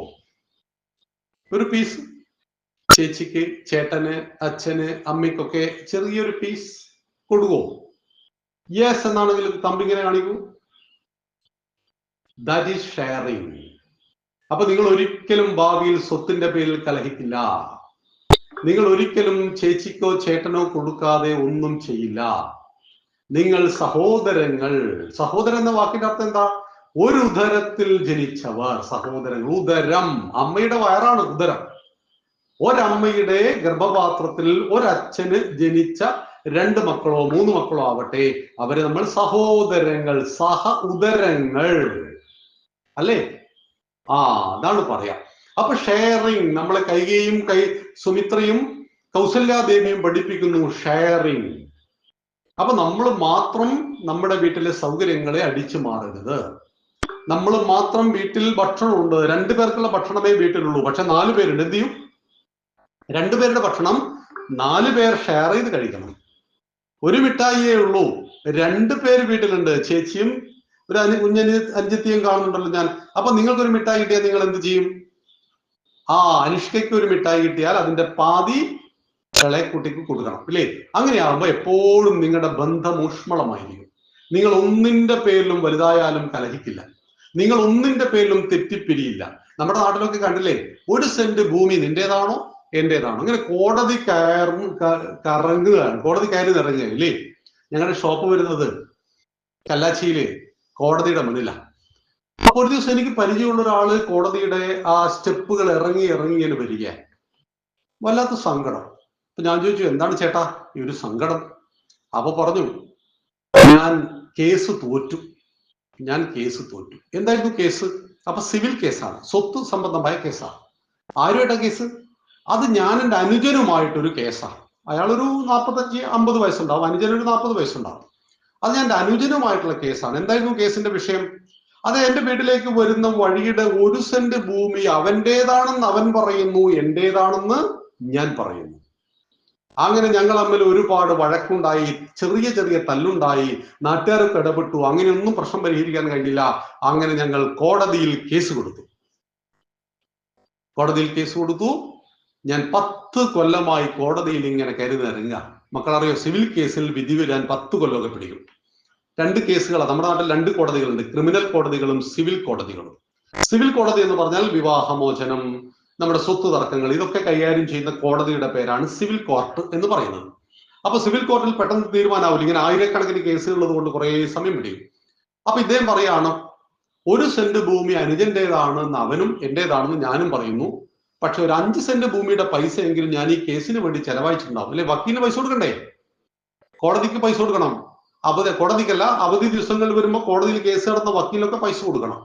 ഒരു പീസ് ചേച്ചിക്ക്, ചേട്ടന്, അച്ഛന്, അമ്മയ്ക്കൊക്കെ ചെറിയൊരു പീസ് കൊടുക്കുമോ? യെസ് എന്നാണെങ്കിൽ തമ്പിങ്ങനെ കാണിക്കൂ. That is sharing. അപ്പൊ നിങ്ങൾ ഒരിക്കലും ഭാവിയിൽ സ്വത്തിന്റെ പേരിൽ കലഹിക്കില്ല. നിങ്ങൾ ഒരിക്കലും ചേച്ചിക്കോ ചേട്ടനോ കൊടുക്കാതെ ഒന്നും ചെയ്യില്ല. നിങ്ങൾ സഹോദരങ്ങൾ. സഹോദരൻ എന്ന വാക്കിന്റെ അർത്ഥം എന്താ? ഒരു ഉദരത്തിൽ ജനിച്ചവർ സഹോദരങ്ങൾ. ഉദരം, അമ്മയുടെ വയറാണ് ഉദരം. ഒരമ്മയുടെ ഗർഭപാത്രത്തിൽ ഒരച്ഛന് ജനിച്ച 2 മക്കളോ 3 മക്കളോ ആവട്ടെ, അവരെ നമ്മൾ സഹോദരങ്ങൾ, സഹ ഉദരങ്ങൾ അല്ലേ? അതാണ് പറയാ. അപ്പൊ ഷെയറിങ് നമ്മളെ കൈകേയും സുമിത്രയും കൗസല്യാദേവിയും പഠിപ്പിക്കുന്നു ഷെയറിങ്. അപ്പൊ നമ്മൾ മാത്രം നമ്മുടെ വീട്ടിലെ സൗകര്യങ്ങളെ അടിച്ചു മാറരുത്. നമ്മൾ മാത്രം വീട്ടിൽ ഭക്ഷണമുണ്ട്, 2 പേർക്കുള്ള ഭക്ഷണമേ വീട്ടിലുള്ളൂ, പക്ഷെ 4 പേരുണ്ട്. എന്ത് ചെയ്യും? 2 പേരുടെ ഭക്ഷണം 4 പേർ ഷെയർ ചെയ്ത് കഴിക്കണം. ഒരു മിഠായിയേ ഉള്ളൂ, 2 പേര് വീട്ടിലുണ്ട്, ചേച്ചിയും ഒരു അനുജത്തിയും കാണുന്നുണ്ടല്ലോ ഞാൻ. അപ്പൊ നിങ്ങൾക്കൊരു മിഠായി കിട്ടിയാൽ നിങ്ങൾ എന്ത് ചെയ്യും? അനുഷ്കയ്ക്ക് ഒരു മിഠായി കിട്ടിയാൽ അതിന്റെ പാതി ഇളയക്കുട്ടിക്ക് കൊടുക്കണം, ഇല്ലേ? അങ്ങനെയാകുമ്പോ എപ്പോഴും നിങ്ങളുടെ ബന്ധം ഊഷ്മളമായിരിക്കും. നിങ്ങൾ ഒന്നിന്റെ പേരിലും വലുതായാലും കലഹിക്കില്ല, നിങ്ങൾ ഒന്നിന്റെ പേരിലും തെറ്റിപ്പിരിയില്ല. നമ്മുടെ നാട്ടിലൊക്കെ കണ്ടില്ലേ, 1 സെന്റ് ഭൂമി നിന്റേതാണോ എന്റേതാണോ, ഇങ്ങനെ കോടതി കറങ്ങുകയാണ്, കോടതി കയറി നിറങ്ങുക, ഇല്ലേ? ഞങ്ങളുടെ ഷോപ്പ് വരുന്നത് കല്ലാച്ചിയില് കോടതിയുടെ മുന്നിലാണ്. അപ്പൊ ഒരു ദിവസം എനിക്ക് പരിചയമുള്ള ഒരാള് കോടതിയുടെ ആ സ്റ്റെപ്പുകൾ ഇറങ്ങി ഇങ്ങനെ വരിക, വല്ലാത്ത സങ്കടം. അപ്പൊ ഞാൻ ചോദിച്ചു, എന്താണ് ചേട്ടാ ഈ ഒരു സങ്കടം? അപ്പൊ പറഞ്ഞു, ഞാൻ കേസ് തോറ്റു. എന്തായിരുന്നു കേസ്? അപ്പൊ സിവിൽ കേസാണ്, സ്വത്ത് സംബന്ധമായ കേസാണ്. ആരുമായിട്ടാ കേസ്? അത് ഞാൻ എൻ്റെ അനുജനുമായിട്ടൊരു കേസാണ്. അയാളൊരു 45-50 വയസ്സുണ്ടാവും, അനുജനൊരു 40 വയസ്സുണ്ടാവും. അത് ഞാൻ എൻ്റെ അനുജനുമായിട്ടുള്ള കേസാണ്. എന്തായിരുന്നു കേസിന്റെ വിഷയം? അത് എന്റെ വീട്ടിലേക്ക് വരുന്ന വഴിയുടെ 1 സെന്റ് ഭൂമി അവന്റേതാണെന്ന് അവൻ പറയുന്നു, എന്റേതാണെന്ന് ഞാൻ പറയുന്നു. അങ്ങനെ ഞങ്ങൾ തമ്മിൽ ഒരുപാട് വഴക്കുണ്ടായി, ചെറിയ തല്ലുണ്ടായി, നാട്ടുകാരൊക്കെ ഇടപെട്ടു. അങ്ങനെയൊന്നും പ്രശ്നം പരിഹരിക്കാൻ കഴിഞ്ഞില്ല. അങ്ങനെ ഞങ്ങൾ കോടതിയിൽ കേസ് കൊടുത്തു. ഞാൻ 10 കൊല്ലമായി കോടതിയിൽ ഇങ്ങനെ കരുതിറങ്ങുക. മക്കളറിയോ, സിവിൽ കേസിൽ വിധി വരാൻ 10 കൊല്ലമൊക്കെ പിടിക്കും. 2 കേസുകളാണ് നമ്മുടെ നാട്ടിൽ, 2 കോടതികളുണ്ട്, ക്രിമിനൽ കോടതികളും സിവിൽ കോടതികളും. സിവിൽ കോടതി എന്ന് പറഞ്ഞാൽ വിവാഹമോചനം, നമ്മുടെ സ്വത്ത് തർക്കങ്ങൾ, ഇതൊക്കെ കൈകാര്യം ചെയ്യുന്ന കോടതിയുടെ പേരാണ് സിവിൽ കോർട്ട് എന്ന് പറയുന്നത്. അപ്പൊ സിവിൽ കോർട്ടിൽ പെട്ടെന്ന് തീരുമാനമാവില്ല, ഇങ്ങനെ ആയിരക്കണക്കിന് കേസുകൾ ഉള്ളത് കൊണ്ട് കുറെ സമയം പിടിക്കും. അപ്പൊ ഇദ്ദേഹം പറയാണ്, 1 സെന്റ് ഭൂമി അനുജന്റേതാണെന്ന് അവനും എന്റേതാണെന്ന് ഞാനും പറയുന്നു. പക്ഷെ ഒരു 5 സെന്റ് ഭൂമിയുടെ പൈസ എങ്കിലും ഞാൻ ഈ കേസിന് വേണ്ടി ചെലവഴിച്ചിട്ടുണ്ടാവും, അല്ലെ? വക്കീലിന് പൈസ കൊടുക്കണ്ടേ? കോടതിക്ക് പൈസ കൊടുക്കണം. കോടതിക്കല്ല, അവധി ദിവസങ്ങളിൽ വരുമ്പോൾ കോടതിയിൽ കേസ് നടന്ന വക്കീലൊക്കെ പൈസ കൊടുക്കണം.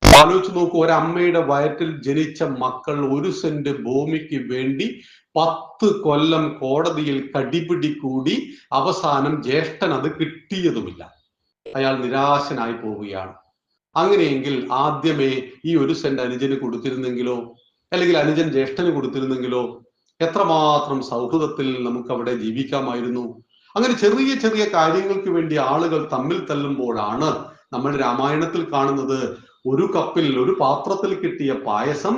ആലോചിച്ച് നോക്കൂ, ഒരമ്മയുടെ വയറ്റിൽ ജനിച്ച മക്കൾ 1 സെന്റ് ഭൂമിക്ക് വേണ്ടി 10 കൊല്ലം കോടതിയിൽ കടിപിടി കൂടി അവസാനം ജ്യേഷ്ഠൻ അത് കിട്ടിയതുമില്ല. അയാൾ നിരാശനായി പോവുകയാണ്. അങ്ങനെയെങ്കിൽ ആദ്യമേ ഈ 1 സെന്റ് അനുജന് കൊടുത്തിരുന്നെങ്കിലോ, അല്ലെങ്കിൽ അനുജൻ ജ്യേഷ്ഠന് കൊടുത്തിരുന്നെങ്കിലോ, എത്രമാത്രം സൗഹൃദത്തിൽ നമുക്ക് അവിടെ ജീവിക്കാമായിരുന്നു. അങ്ങനെ ചെറിയ കാര്യങ്ങൾക്ക് വേണ്ടി ആളുകൾ തമ്മിൽ തല്ലുമ്പോഴാണ് നമ്മൾ രാമായണത്തിൽ കാണുന്നത്, ഒരു പാത്രത്തിൽ കിട്ടിയ പായസം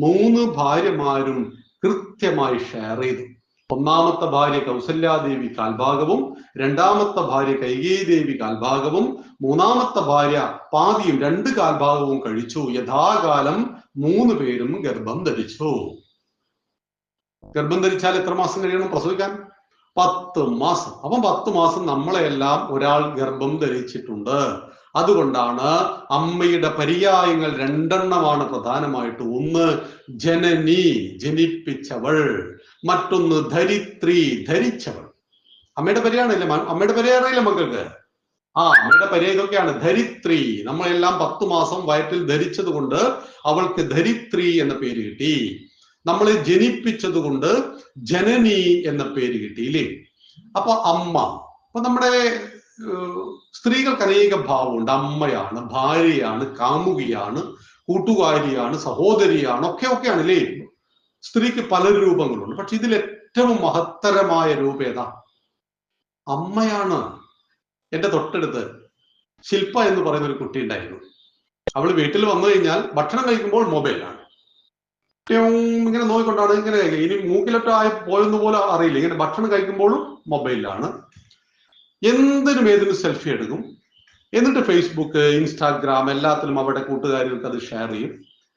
3 ഭാര്യമാരും കൃത്യമായി ഷെയർ ചെയ്തു. 1ാമത്തെ ഭാര്യ കൗസല്യാദേവി കാൽഭാഗവും, 2ാമത്തെ ഭാര്യ കൈകേയിദേവി കാൽഭാഗവും, 3ാമത്തെ ഭാര്യ പാതിയും 2 കാൽഭാഗവും കഴിച്ചു. യഥാകാലം 3 പേരും ഗർഭം ധരിച്ചു. ഗർഭം ധരിച്ചാൽ എത്ര മാസം കഴിയണം പ്രസവിക്കാൻ? 10 മാസം. അപ്പം 10 മാസം നമ്മളെല്ലാം ഒരാൾ ഗർഭം ധരിച്ചിട്ടുണ്ട്. അതുകൊണ്ടാണ് അമ്മയുടെ പര്യായങ്ങൾ 2 പ്രധാനമായിട്ട്. ഒന്ന് ജനനി, ജനിപ്പിച്ചവൾ. മറ്റൊന്ന് ധരിത്രി, ധരിച്ചവൾ. അമ്മയുടെ പര്യായമില്ല, അമ്മയുടെ പര്യായമില്ല മക്കൾക്ക്. അമ്മയുടെ പര്യായം ഇതൊക്കെയാണ്. ധരിത്രി, നമ്മളെല്ലാം 10 മാസം വയറ്റിൽ ധരിച്ചത് കൊണ്ട് അവൾക്ക് ധരിത്രി എന്ന പേര് കിട്ടി. നമ്മളെ ജനിപ്പിച്ചത് കൊണ്ട് ജനനി എന്ന പേര് കിട്ടിയില്ലേ? അപ്പൊ അമ്മ, അപ്പൊ നമ്മുടെ സ്ത്രീകൾക്ക് അനേക ഭാവമുണ്ട്. അമ്മയാണ്, ഭാര്യയാണ്, കാമുകിയാണ്, കൂട്ടുകാരിയാണ്, സഹോദരിയാണ്, ഒക്കെയാണ് അല്ലേ? സ്ത്രീക്ക് പല രൂപങ്ങളുണ്ട്. പക്ഷെ ഇതിൽ ഏറ്റവും മഹത്തരമായ രൂപം ഏതാ? അമ്മയാണ്. എന്റെ തൊട്ടടുത്ത് ശില്പ എന്ന് പറയുന്ന ഒരു കുട്ടി ഉണ്ടായിരുന്നു. അവള് വീട്ടിൽ വന്നു കഴിഞ്ഞാൽ ഭക്ഷണം കഴിക്കുമ്പോൾ മൊബൈലാണ്, ഇങ്ങനെ നോക്കിക്കൊണ്ടാണ് ഇങ്ങനെ കഴിക്കുക. ഇനി മൂക്കിലൊക്കെ പോയെന്ന് പോലും അറിയില്ല, ഇങ്ങനെ ഭക്ഷണം കഴിക്കുമ്പോഴും മൊബൈലിലാണ്. ഏതിനും സെൽഫി എടുക്കും. എന്നിട്ട് ഫേസ്ബുക്ക്, ഇൻസ്റ്റാഗ്രാം എല്ലാത്തിലും അവരുടെ കൂട്ടുകാരികൾക്ക് അത് ഷെയർ ചെയ്യും.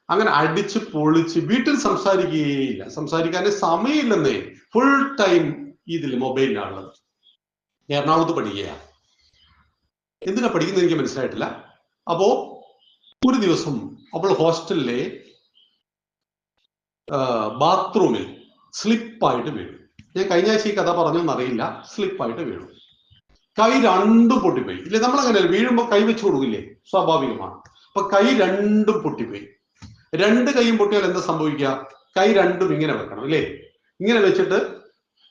അങ്ങനെ അടിച്ച് പൊളിച്ച് വീട്ടിൽ സംസാരിക്കുകയില്ല, സംസാരിക്കാനേ സമയമില്ലെന്നേ. ഫുൾ ടൈം ഇതിൽ മൊബൈലിലാണുള്ളത്. എറണാകുളത്ത് പഠിക്കുകയാണ്. എന്തിനാ പഠിക്കുന്നത് എനിക്ക് മനസ്സിലായിട്ടില്ല. അപ്പോ ഒരു ദിവസം അവൾ ഹോസ്റ്റലിലെ ബാത്റൂമിൽ സ്ലിപ്പായിട്ട് വീണു. ഞാൻ കഴിഞ്ഞ ആഴ്ച ഈ കഥ പറഞ്ഞൊന്നും അറിയില്ല. സ്ലിപ്പായിട്ട് വീണു, കൈ 2 പൊട്ടിപ്പോയി. ഇല്ലേ, നമ്മളങ്ങനെ വീഴുമ്പോൾ കൈ വെച്ച് കൊടുക്കില്ലേ, സ്വാഭാവികമാണ്. അപ്പൊ കൈ 2 പൊട്ടിപ്പോയി. 2 കൈയും പൊട്ടിയാൽ എന്താ സംഭവിക്കുക? കൈ 2 ഇങ്ങനെ വെക്കണം, ഇല്ലേ? ഇങ്ങനെ വെച്ചിട്ട്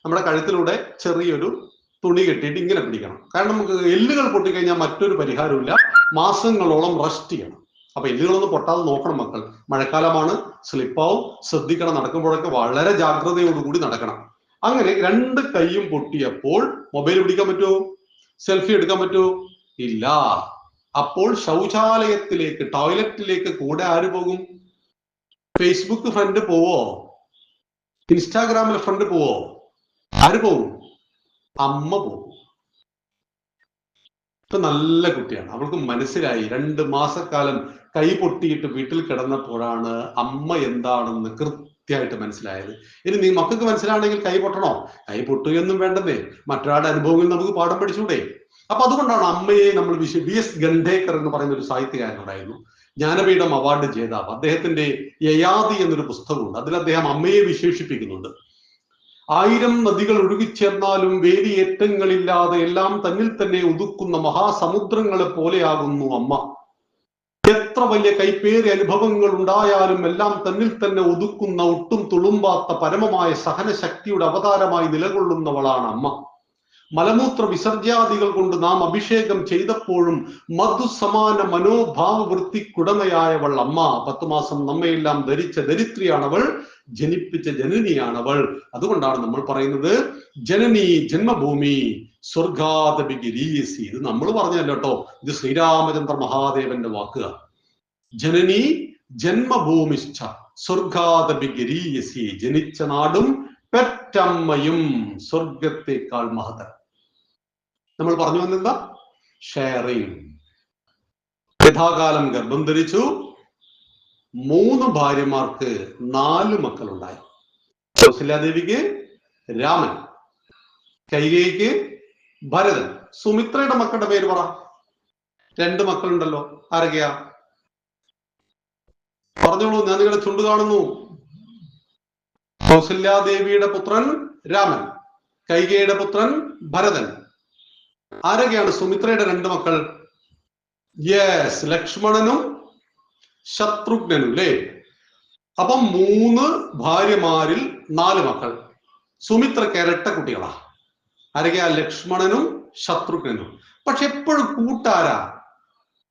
നമ്മുടെ കഴുത്തിലൂടെ ചെറിയൊരു തുണി കെട്ടിയിട്ട് ഇങ്ങനെ പിടിക്കണം. കാരണം നമുക്ക് എല്ലുകൾ പൊട്ടിക്കഴിഞ്ഞാൽ മറ്റൊരു പരിഹാരമില്ല, മാസങ്ങളോളം റെസ്റ്റ് ചെയ്യണം. അപ്പൊ എല്ലുകളൊന്നും പൊട്ടാതെ നോക്കണം മക്കൾ. മഴക്കാലമാണ്, സ്ലിപ്പാവും, ശ്രദ്ധിക്കണം. നടക്കുമ്പോഴൊക്കെ വളരെ ജാഗ്രതയോടുകൂടി നടക്കണം. അങ്ങനെ രണ്ട് കൈയും പൊട്ടിയപ്പോൾ മൊബൈൽ പിടിക്കാൻ പറ്റുമോ? സെൽഫി എടുക്കാൻ പറ്റുമോ? ഇല്ല. അപ്പോൾ ശൗചാലയത്തിലേക്ക്, ടോയ്ലറ്റിലേക്ക് കൂടെ ആര് പോകും? ഫേസ്ബുക്ക് ഫ്രണ്ട് പോവോ? ഇൻസ്റ്റാഗ്രാമിൽ ഫ്രണ്ട് പോവോ? ആര് പോകും? അമ്മ പോകും. ഇപ്പൊ നല്ല കുട്ടിയാണ്, അവൾക്ക് മനസ്സിലായി. 2 മാസക്കാലം കൈ പൊട്ടിയിട്ട് വീട്ടിൽ കിടന്നപ്പോഴാണ് അമ്മ എന്താണെന്ന് കൃത്യമായിട്ട് മനസ്സിലായത്. ഇനി മക്കൾക്ക് മനസ്സിലാണെങ്കിൽ കൈ പൊട്ടണോ? കൈ പൊട്ടുകയൊന്നും വേണ്ടെന്നേ, മറ്റൊരാളുടെ അനുഭവങ്ങളിൽ നമുക്ക് പാഠം പഠിച്ചൂടെ? അപ്പൊ അതുകൊണ്ടാണ് അമ്മയെ നമ്മൾ BS ഖണ്ഡേക്കർ എന്ന് പറയുന്ന ഒരു സാഹിത്യകാരനുണ്ടായിരുന്നു, ജ്ഞാനപീഠം അവാർഡ് ജേതാവ്. അദ്ദേഹത്തിന്റെ യയാതി എന്നൊരു പുസ്തകമുണ്ട്, അതിൽ അദ്ദേഹം അമ്മയെ വിശേഷിപ്പിക്കുന്നുണ്ട്. 1000 നദികൾ ഒഴുകിച്ചേർന്നാലും വേലിയേറ്റങ്ങളില്ലാതെ എല്ലാം തന്നിൽ തന്നെ ഒതുക്കുന്ന മഹാസമുദ്രങ്ങളെ പോലെയാകുന്നു അമ്മ. എത്ര വലിയ കൈപ്പേറിയ അനുഭവങ്ങൾ ഉണ്ടായാലും എല്ലാം തന്നിൽ തന്നെ ഒതുക്കുന്ന, ഒട്ടും തുളുമ്പാത്ത പരമമായ സഹനശക്തിയുടെ അവതാരമായി നിലകൊള്ളുന്നവളാണ് അമ്മ. മലമൂത്ര വിസർജ്യാദികൾ കൊണ്ട് നാം അഭിഷേകം ചെയ്തപ്പോഴും മധുസമാന മനോഭാവ വൃത്തിക്കുടമയായവൾ അമ്മ. 10 മാസം നമ്മയെല്ലാം ധരിച്ച ദരിദ്രിയാണവൾ, ജനിപ്പിച്ച ജനനിയാണവൾ. അതുകൊണ്ടാണ് നമ്മൾ പറയുന്നത് ജനനി ജന്മഭൂമി സ്വർഗാദപിഗിരീയസി. ഇത് നമ്മൾ പറഞ്ഞല്ലോ കേട്ടോ, ഇത് ശ്രീരാമചന്ദ്ര മഹാദേവന്റെ വാക്കുക. ജനനി ജന്മഭൂമിശ്ച സ്വർഗാദപിഗിരീയസി. ജനിച്ച നാടും പെറ്റമ്മയും സ്വർഗത്തേക്കാൾ മഹതരം. നമ്മൾ പറഞ്ഞു വന്നെന്താ? ഷെയറിങ്. യഥാകാലം ഗർഭം ധരിച്ചു. 3 ഭാര്യമാർക്ക് 4 മക്കളുണ്ടായി. കൗസല്യാദേവിക്ക് രാമൻ, കൈകേയിക്ക് ഭരതൻ. സുമിത്രയുടെ മക്കളുടെ പേര് പറ. 2 മക്കളുണ്ടല്ലോ, ആരൊക്കെയാ? പറഞ്ഞോളൂ, ഞാൻ നിങ്ങളുടെ ചുണ്ട് കാണുന്നു. കൗസല്യാദേവിയുടെ പുത്രൻ രാമൻ, കൈകേയിയുടെ പുത്രൻ ഭരതൻ. ആരൊക്കെയാണ് സുമിത്രയുടെ 2 മക്കൾ? യെസ്, ലക്ഷ്മണനും ശത്രുഘ്നനും അല്ലേ? അപ്പം 3 ഭാര്യമാരിൽ 4 മക്കൾ. സുമിത്രക്ക് ഇരട്ട കുട്ടികളാ. ആരൊക്കെയാ? ലക്ഷ്മണനും ശത്രുഘ്നനും. പക്ഷെ എപ്പോഴും കൂട്ടാരാ?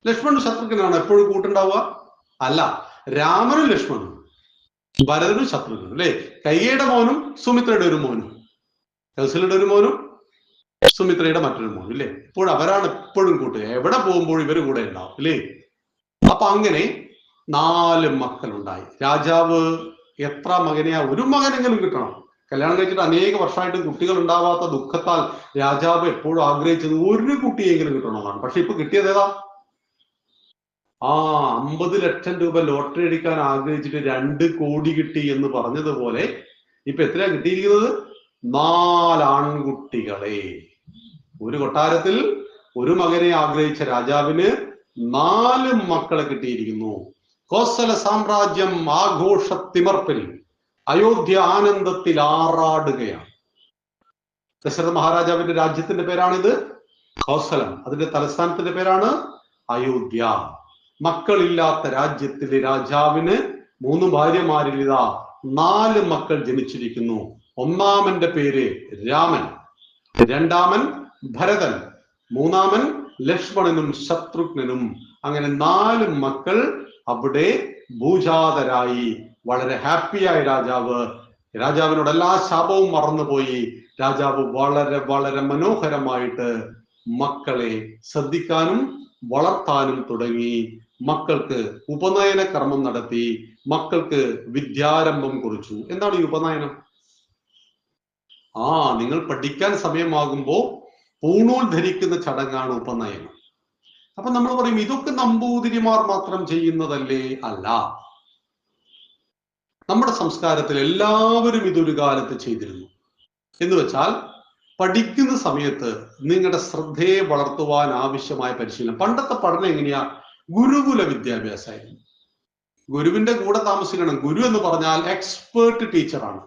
ലക്ഷ്മണനും ശത്രുഘ്നാണ് എപ്പോഴും കൂട്ടുണ്ടാവുക? അല്ല, രാമനും ലക്ഷ്മണനും, ഭരതനും ശത്രുഘ്നും അല്ലേ? കൈകേയിയുടെ മോനും സുമിത്രയുടെ ഒരു മോനും, കൗസല്യയുടെ ഒരു മോനും സുമിത്രയുടെ മറ്റൊരു മോനും ഇല്ലേ? ഇപ്പോൾ അവരാണ് എപ്പോഴും കൂട്ടുക. എവിടെ പോകുമ്പോൾ ഇവര് കൂടെ ഉണ്ടാവും അല്ലേ? അപ്പൊ അങ്ങനെ 4 മക്കളുണ്ടായി. രാജാവ് എത്ര മകനെയാ? ഒരു മകനെങ്കിലും കിട്ടണം. കല്യാണം കഴിച്ചിട്ട് അനേക വർഷമായിട്ട് കുട്ടികൾ ഉണ്ടാവാത്ത ദുഃഖത്താൽ രാജാവ് എപ്പോഴും ആഗ്രഹിച്ചത് ഒരു കുട്ടിയെങ്കിലും കിട്ടണമെന്നാണ്. പക്ഷെ ഇപ്പൊ കിട്ടിയത് ഏതാ? 50 ലക്ഷം രൂപ ലോട്ടറി അടിക്കാൻ ആഗ്രഹിച്ചിട്ട് 2 കോടി കിട്ടി എന്ന് പറഞ്ഞതുപോലെ ഇപ്പൊ എത്രയാ കിട്ടിയിരിക്കുന്നത്? 4 ആൺകുട്ടികളെ. ഒരു കൊട്ടാരത്തിൽ ഒരു മകനെ ആഗ്രഹിച്ച രാജാവിന് 4 മക്കളെ കിട്ടിയിരിക്കുന്നു. കോസല സാമ്രാജ്യം ആഘോഷത്തിമർപ്പിൽ, അയോധ്യ ആനന്ദത്തിൽ ആറാടുകയാണ്. ദശരഥ മഹാരാജാവിന്റെ രാജ്യത്തിന്റെ പേരാണിത്, കോസലം. അതിന്റെ തലസ്ഥാനത്തിന്റെ പേരാണ് അയോധ്യ. മക്കളില്ലാത്ത രാജ്യത്തിലെ രാജാവിന് 3 ഭാര്യമാരിൽ ഇതാ 4 മക്കൾ ജനിച്ചിരിക്കുന്നു. ഒന്നാമന്റെ പേര് രാമൻ, രണ്ടാമൻ ഭരതൻ, മൂന്നാമൻ ലക്ഷ്മണനും ശത്രുഘ്നനും. അങ്ങനെ 4 മക്കൾ അവിടെ ഭൂജാതരായി. വളരെ ഹാപ്പിയായ രാജാവിനോട് എല്ലാ ശാപവും മറന്നുപോയി. രാജാവ് വളരെ വളരെ മനോഹരമായിട്ട് മക്കളെ ശ്രദ്ധിക്കാനും വളർത്താനും തുടങ്ങി. മക്കൾക്ക് ഉപനയന കർമ്മം നടത്തി, മക്കൾക്ക് വിദ്യാരംഭം കുറിച്ചു. എന്താണ് ഈ ഉപനയനം? നിങ്ങൾ പഠിക്കാൻ സമയമാകുമ്പോ പൂണൂൽ ധരിക്കുന്ന ചടങ്ങാണ് ഉപനയനം. അപ്പൊ നമ്മൾ പറയും ഇതൊക്കെ നമ്പൂതിരിമാർ മാത്രം ചെയ്യുന്നതല്ലേ? അല്ല, നമ്മുടെ സംസ്കാരത്തിൽ എല്ലാവരും ഇതൊരു കാലത്ത് ചെയ്തിരുന്നു. എന്ന് വെച്ചാൽ പഠിക്കുന്ന സമയത്ത് നിങ്ങളുടെ ശ്രദ്ധയെ വളർത്തുവാൻ ആവശ്യമായ പരിശീലനം. പണ്ടത്തെ പഠനം എങ്ങനെയാ? ഗുരുകുല വിദ്യാഭ്യാസമായിരുന്നു. ഗുരുവിന്റെ കൂടെ താമസിക്കണം. ഗുരു എന്ന് പറഞ്ഞാൽ എക്സ്പേർട്ട് ടീച്ചറാണ്.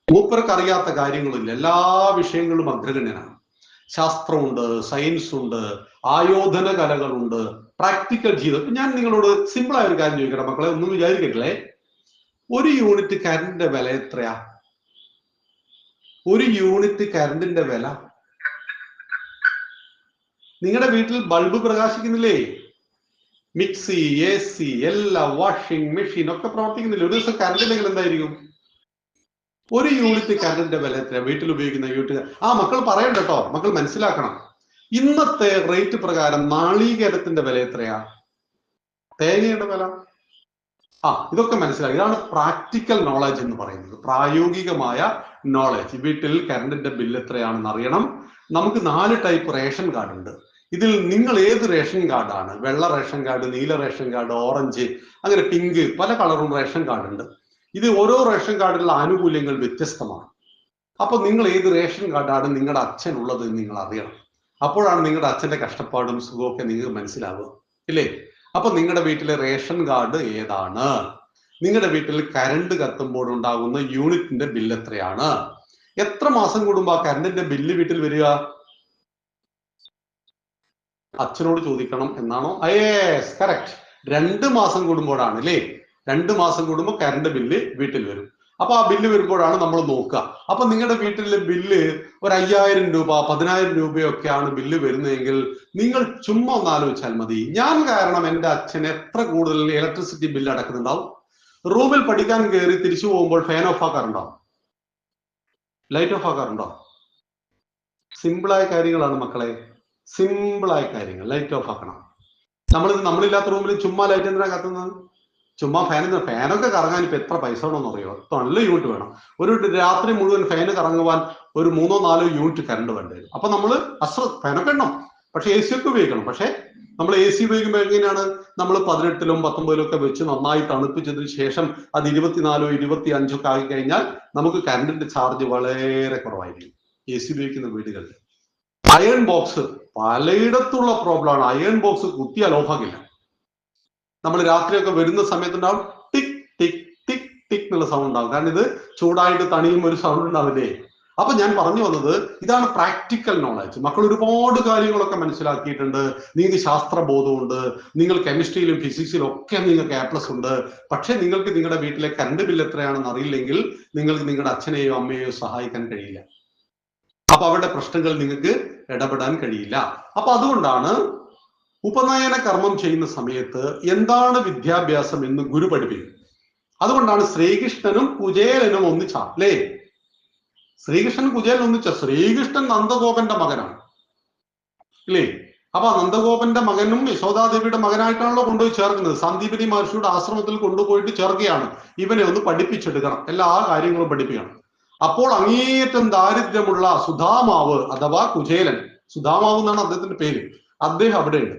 മൂപ്പർക്ക് അറിയാത്ത കാര്യങ്ങളില്ല, എല്ലാ വിഷയങ്ങളും അഗ്രഗണ്യനാണ്. ശാസ്ത്രമുണ്ട്, സയൻസ് ഉണ്ട്, ആയോധന കലകളുണ്ട്, പ്രാക്ടിക്കൽ ജീവിതം. ഞാൻ നിങ്ങളോട് സിമ്പിളായ ഒരു കാര്യം ചോദിക്കട്ടെ മക്കളെ, ഒന്നും വിചാരിക്കട്ടില്ലേ? 1 യൂണിറ്റ് കറണ്ടിന്റെ വില എത്രയാ? 1 യൂണിറ്റ് കറണ്ടിന്റെ വില. നിങ്ങളുടെ വീട്ടിൽ ബൾബ് പ്രകാശിക്കുന്നില്ലേ? മിക്സി, AC, എല്ലാ വാഷിംഗ് മെഷീൻ ഒക്കെ പ്രവർത്തിക്കുന്നില്ല. ഒരു ദിവസം കറണ്ട് ഇല്ലെങ്കിൽ എന്തായിരിക്കും? ഒരു യൂണിറ്റ് കറണ്ടിന്റെ വില എത്രയാ? വീട്ടിൽ ഉപയോഗിക്കുന്ന യൂണിറ്റ്. മക്കൾ പറയണ്ട കേട്ടോ, മക്കൾ മനസ്സിലാക്കണം. ഇന്നത്തെ റേറ്റ് പ്രകാരം നാളികേരത്തിന്റെ വില എത്രയാ? തേങ്ങയുടെ വില? ഇതൊക്കെ മനസ്സിലാക്കി. ഇതാണ് പ്രാക്ടിക്കൽ നോളജ് എന്ന് പറയുന്നത്, പ്രായോഗികമായ നോളജ്. വീട്ടിൽ കറണ്ടിന്റെ ബില്ല് എത്രയാണെന്ന് അറിയണം. നമുക്ക് 4 ടൈപ്പ് റേഷൻ കാർഡ് ഉണ്ട്. ഇതിൽ നിങ്ങൾ ഏത് റേഷൻ കാർഡാണ്? വെള്ള റേഷൻ കാർഡ്, നീല റേഷൻ കാർഡ്, ഓറഞ്ച്, അങ്ങനെ പിങ്ക്, പല കളറും റേഷൻ കാർഡ് ഉണ്ട്. ഇത് ഓരോ റേഷൻ കാർഡിലുള്ള ആനുകൂല്യങ്ങൾ വ്യത്യസ്തമാണ്. അപ്പൊ നിങ്ങൾ ഏത് റേഷൻ കാർഡാണ് നിങ്ങളുടെ അച്ഛനുള്ളത് എന്ന് നിങ്ങൾ അറിയണം. അപ്പോഴാണ് നിങ്ങളുടെ അച്ഛന്റെ കഷ്ടപ്പാടും സുഖമൊക്കെ നിങ്ങൾക്ക് മനസ്സിലാവുക, ഇല്ലേ? അപ്പൊ നിങ്ങളുടെ വീട്ടിലെ റേഷൻ കാർഡ് ഏതാണ്? നിങ്ങളുടെ വീട്ടിൽ കറണ്ട് കത്തുമ്പോൾ ഉണ്ടാകുന്ന യൂണിറ്റിന്റെ ബില്ല് എത്രയാണ്? എത്ര മാസം കൂടുമ്പോ കറണ്ടിന്റെ ബില്ല് വീട്ടിൽ വരിക? അച്ഛനോട് ചോദിക്കണം എന്നാണോ? Yes, correct. 2 മാസം കൂടുമ്പോഴാണ്, അല്ലേ? 2 മാസം കൂടുമ്പോൾ കറണ്ട് ബില്ല് വീട്ടിൽ വരും. അപ്പൊ ആ ബില്ല് വരുമ്പോഴാണ് നമ്മൾ നോക്കുക. അപ്പൊ നിങ്ങളുടെ വീട്ടിലെ ബില്ല് ഒരു 5000 രൂപ 10000 രൂപയൊക്കെയാണ് ബില്ല് വരുന്നതെങ്കിൽ നിങ്ങൾ ചുമ്മാ ഒന്ന് ആലോചിച്ചാൽ മതി. ഞാൻ കാരണം എൻ്റെ അച്ഛൻ എത്ര കൂടുതൽ ഇലക്ട്രിസിറ്റി ബില്ല് അടക്കുന്നുണ്ടാവും? റൂമിൽ പഠിക്കാൻ കയറി തിരിച്ചു പോകുമ്പോൾ ഫാൻ ഓഫ് ആക്കാറുണ്ടോ? ലൈറ്റ് ഓഫ് ആക്കാറുണ്ടോ? സിമ്പിളായ കാര്യങ്ങളാണ് മക്കളെ, സിമ്പിളായ കാര്യങ്ങൾ. ലൈറ്റ് ഓഫ് ആക്കണം. നമ്മളില്ലാത്ത റൂമിൽ ചുമ്മാ ലൈറ്റ് എന്തിനാ കത്തുന്നത്? ചുമ്മാ ഫാനൊക്കെ കറങ്ങാൻ ഇപ്പൊ എത്ര പൈസ വേണമെന്ന് അറിയോ? നല്ല യൂണിറ്റ് വേണം. ഒരു രാത്രി മുഴുവൻ ഫാന് കറങ്ങുവാൻ ഒരു 3-4 യൂണിറ്റ് കറണ്ട് വേണ്ടി വരും. അപ്പൊ നമ്മൾ ഫാനൊക്കെ ഇടണം, പക്ഷെ AC ഒക്കെ ഉപയോഗിക്കണം. പക്ഷെ നമ്മൾ AC ഉപയോഗിക്കുമ്പോൾ എങ്ങനെയാണ്? നമ്മൾ 18-ലും 19-ലും ഒക്കെ വെച്ച് നന്നായി തണുപ്പിച്ചതിന് ശേഷം അത് 24-ഓ 25-ഓ ഒക്കെ ആയി കഴിഞ്ഞാൽ നമുക്ക് കറണ്ടിന്റെ ചാർജ് വളരെ കുറവായിരിക്കും AC ഉപയോഗിക്കുന്ന വീടുകളിൽ. അയൺ ബോക്സ് പലയിടത്തുള്ള പ്രോബ്ലമാണ്. അയൺ ബോക്സ് കുത്തിയാൽ ഓഫാക്കില്ല. നമ്മൾ രാത്രിയൊക്കെ വരുന്ന സമയത്തുണ്ടാവും ടിക് ടിക് ടിക് ടിക് എന്നുള്ള സൗണ്ട് ഉണ്ടാവും. കാരണം ഇത് ചൂടായിട്ട് തണിയും ഒരു സൗണ്ട് ഉണ്ടാവില്ലേ? അപ്പൊ ഞാൻ പറഞ്ഞു വന്നത് ഇതാണ് പ്രാക്ടിക്കൽ നോളജ്. മക്കൾ ഒരുപാട് കാര്യങ്ങളൊക്കെ മനസ്സിലാക്കിയിട്ടുണ്ട്. നിങ്ങൾക്ക് ശാസ്ത്രബോധമുണ്ട്, നിങ്ങൾ കെമിസ്ട്രിയിലും ഫിസിക്സിലും ഒക്കെ നിങ്ങൾക്ക് A+ ഉണ്ട്. പക്ഷെ നിങ്ങൾക്ക് നിങ്ങളുടെ വീട്ടിലെ കറണ്ട് ബില്ല് എത്രയാണെന്ന് അറിയില്ലെങ്കിൽ നിങ്ങൾക്ക് നിങ്ങളുടെ അച്ഛനെയോ അമ്മയെയോ സഹായിക്കാൻ കഴിയില്ല. അപ്പൊ അവരുടെ പ്രശ്നങ്ങൾ നിങ്ങൾക്ക് ഇടപെടാൻ കഴിയില്ല. അപ്പൊ അതുകൊണ്ടാണ് ഉപനയന കർമ്മം ചെയ്യുന്ന സമയത്ത് എന്താണ് വിദ്യാഭ്യാസം എന്ന് ഗുരു പഠിപ്പിക്കും. അതുകൊണ്ടാണ് ശ്രീകൃഷ്ണനും കുചേലനും ഒന്നിച്ച, അല്ലേ? ശ്രീകൃഷ്ണൻ കുചേലൻ ഒന്നിച്ച. ശ്രീകൃഷ്ണൻ നന്ദഗോപന്റെ മകനാണ്, ഇല്ലേ? അപ്പൊ നന്ദഗോപന്റെ മകനും യശോദാദേവിയുടെ മകനായിട്ടാണല്ലോ കൊണ്ടുപോയി ചേർക്കുന്നത്. സന്ദീപനി മഹർഷിയുടെ ആശ്രമത്തിൽ കൊണ്ടുപോയിട്ട് ചേർക്കുകയാണ്. ഇവനെ ഒന്ന് പഠിപ്പിച്ചെടുക്കണം, എല്ലാ കാര്യങ്ങളും പഠിപ്പിക്കണം. അപ്പോൾ അങ്ങേയറ്റം ദാരിദ്ര്യമുള്ള സുധാമാവ് അഥവാ കുചേലൻ, സുധാമാവ് എന്നാണ് അദ്ദേഹത്തിന്റെ പേര്, അദ്ദേഹം അവിടെയുണ്ട്.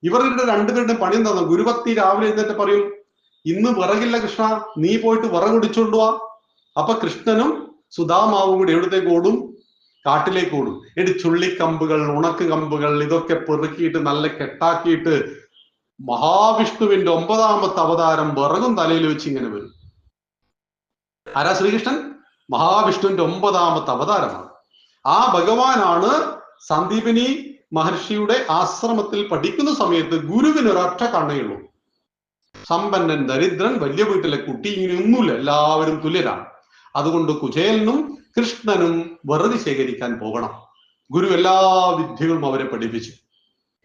ഇവരുടെ രണ്ടുപേരുടെ പണി എന്താന്ന്? ഗുരുഭക്തി രാവിലെ എന്നിട്ട് പറയും, ഇന്ന് വിറകില്ല കൃഷ്ണ, നീ പോയിട്ട് വിറകൊടിച്ചോണ്ട് വാ. അപ്പൊ കൃഷ്ണനും സുധാമാവും കൂടി എവിടത്തേക്ക് ഓടും? കാട്ടിലേക്ക് ഓടും. ചുള്ളിക്കമ്പുകൾ, ഉണക്ക് കമ്പുകൾ ഇതൊക്കെ പെറുക്കിയിട്ട് നല്ല കെട്ടാക്കിയിട്ട് മഹാവിഷ്ണുവിന്റെ 9ാമത്തെ അവതാരം വിറകും തലയിൽ വെച്ച് ഇങ്ങനെ വരും. ആരാ? ശ്രീകൃഷ്ണൻ മഹാവിഷ്ണുവിന്റെ 9ാമത്തെ അവതാരമാണ്. ആ ഭഗവാനാണ് സന്ദീപനി മഹർഷിയുടെ ആശ്രമത്തിൽ പഠിക്കുന്ന സമയത്ത് ഗുരുവിന് ഒരൊറ്റ കണ്ണേയുള്ളൂ. സമ്പന്നൻ, ദരിദ്രൻ, വലിയ വീട്ടിലെ കുട്ടി, ഇങ്ങനെയൊന്നുമില്ല, എല്ലാവരും തുല്യരാണ്. അതുകൊണ്ട് കുചേലനും കൃഷ്ണനും വെറുതെ ശേഖരിക്കാൻ പോകണം. ഗുരു എല്ലാ വിദ്യകളും അവരെ പഠിപ്പിച്ചു,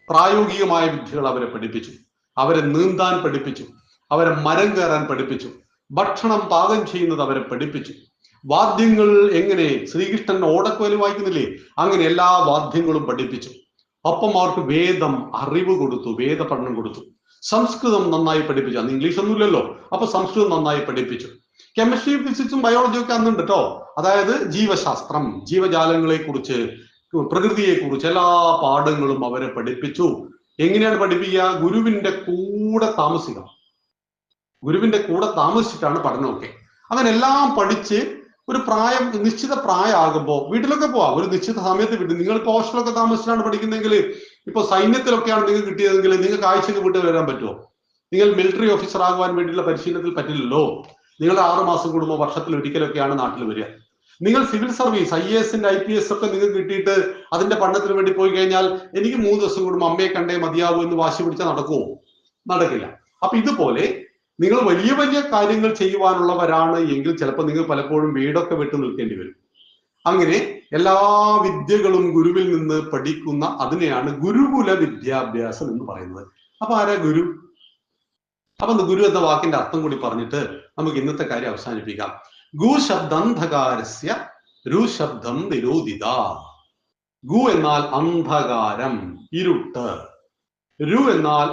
പ്രായോഗികമായ വിദ്യകൾ അവരെ പഠിപ്പിച്ചു, അവരെ നീന്താൻ പഠിപ്പിച്ചു, അവരെ മരം കയറാൻ പഠിപ്പിച്ചു, ഭക്ഷണം പാകം ചെയ്യുന്നത് അവരെ പഠിപ്പിച്ചു, വാദ്യങ്ങൾ എങ്ങനെ ശ്രീകൃഷ്ണൻ ഓടക്കുവല് വായിക്കുന്നില്ലേ, അങ്ങനെ എല്ലാ വാദ്യങ്ങളും പഠിപ്പിച്ചു. ഒപ്പം അവർക്ക് വേദം അറിവ് കൊടുത്തു, വേദ പഠനം കൊടുത്തു. സംസ്കൃതം നന്നായി പഠിപ്പിച്ചു. അന്ന് ഇംഗ്ലീഷ് ഒന്നുമില്ലല്ലോ, അപ്പൊ സംസ്കൃതം നന്നായി പഠിപ്പിച്ചു. കെമിസ്ട്രി, ഫിസിക്സും ബയോളജിയും ഒക്കെ അന്നുണ്ട് കേട്ടോ. അതായത് ജീവശാസ്ത്രം, ജീവജാലങ്ങളെ കുറിച്ച്, പ്രകൃതിയെ കുറിച്ച് എല്ലാ പാഠങ്ങളും അവരെ പഠിപ്പിച്ചു. എങ്ങനെയാണ് പഠിപ്പിക്കുക? ഗുരുവിന്റെ കൂടെ താമസിക്കണം. ഗുരുവിന്റെ കൂടെ താമസിച്ചിട്ടാണ് പഠനമൊക്കെ. അങ്ങനെ എല്ലാം പഠിച്ച് ഒരു പ്രായം, നിശ്ചിത പ്രായമാകുമ്പോൾ വീട്ടിലൊക്കെ പോവാം. ഒരു നിശ്ചിത സമയത്ത് വീട്ടിൽ, നിങ്ങളിപ്പോ ഹോസ്റ്റലൊക്കെ താമസിച്ചാണ് പഠിക്കുന്നതെങ്കിൽ, ഇപ്പൊ സൈന്യത്തിലൊക്കെയാണ് നിങ്ങൾക്ക് കിട്ടിയതെങ്കിൽ നിങ്ങൾക്ക് ആഴ്ചക്ക് വീട്ടിൽ വരാൻ പറ്റുമോ? നിങ്ങൾ മിലിറ്ററി ഓഫീസർ ആകുവാൻ വേണ്ടിയുള്ള പരിശീലനത്തിൽ പറ്റില്ലല്ലോ. നിങ്ങൾ 6 മാസം കൂടുമ്പോൾ വർഷത്തിൽ ഒരിക്കലൊക്കെയാണ് നാട്ടിൽ വരിക. നിങ്ങൾ സിവിൽ സർവീസ്, IAS IPS ഒക്കെ നിങ്ങൾക്ക് കിട്ടിയിട്ട് അതിന്റെ പഠനത്തിന് വേണ്ടി പോയി കഴിഞ്ഞാൽ എനിക്ക് 3 ദിവസം കൂടുമ്പോൾ അമ്മയെ കണ്ടേ മതിയാവൂ എന്ന് വാശി പിടിച്ചാൽ നടക്കുമോ? നടക്കില്ല. അപ്പൊ ഇതുപോലെ നിങ്ങൾ വലിയ വലിയ കാര്യങ്ങൾ ചെയ്യുവാനുള്ളവരാണ് എങ്കിൽ ചിലപ്പോൾ നിങ്ങൾ പലപ്പോഴും വീടൊക്കെ വിട്ടു നിൽക്കേണ്ടി വരും. അങ്ങനെ എല്ലാ വിദ്യകളും ഗുരുവിൽ നിന്ന് പഠിക്കുന്ന അതിനെയാണ് ഗുരുകുല വിദ്യാഭ്യാസം എന്ന് പറയുന്നത്. അപ്പൊ ആരാ ഗുരു? അപ്പൊ ഗുരു എന്ന വാക്കിന്റെ അർത്ഥം കൂടി പറഞ്ഞിട്ട് നമുക്ക് ഇന്നത്തെ കാര്യം അവസാനിപ്പിക്കാം. ഗു ശബ്ദന്ധകാരസ്യ രു ശബ്ദം നിരോധിത. ഗു എന്നാൽ അന്ധകാരം, ഇരുട്ട്. രു എന്നാൽ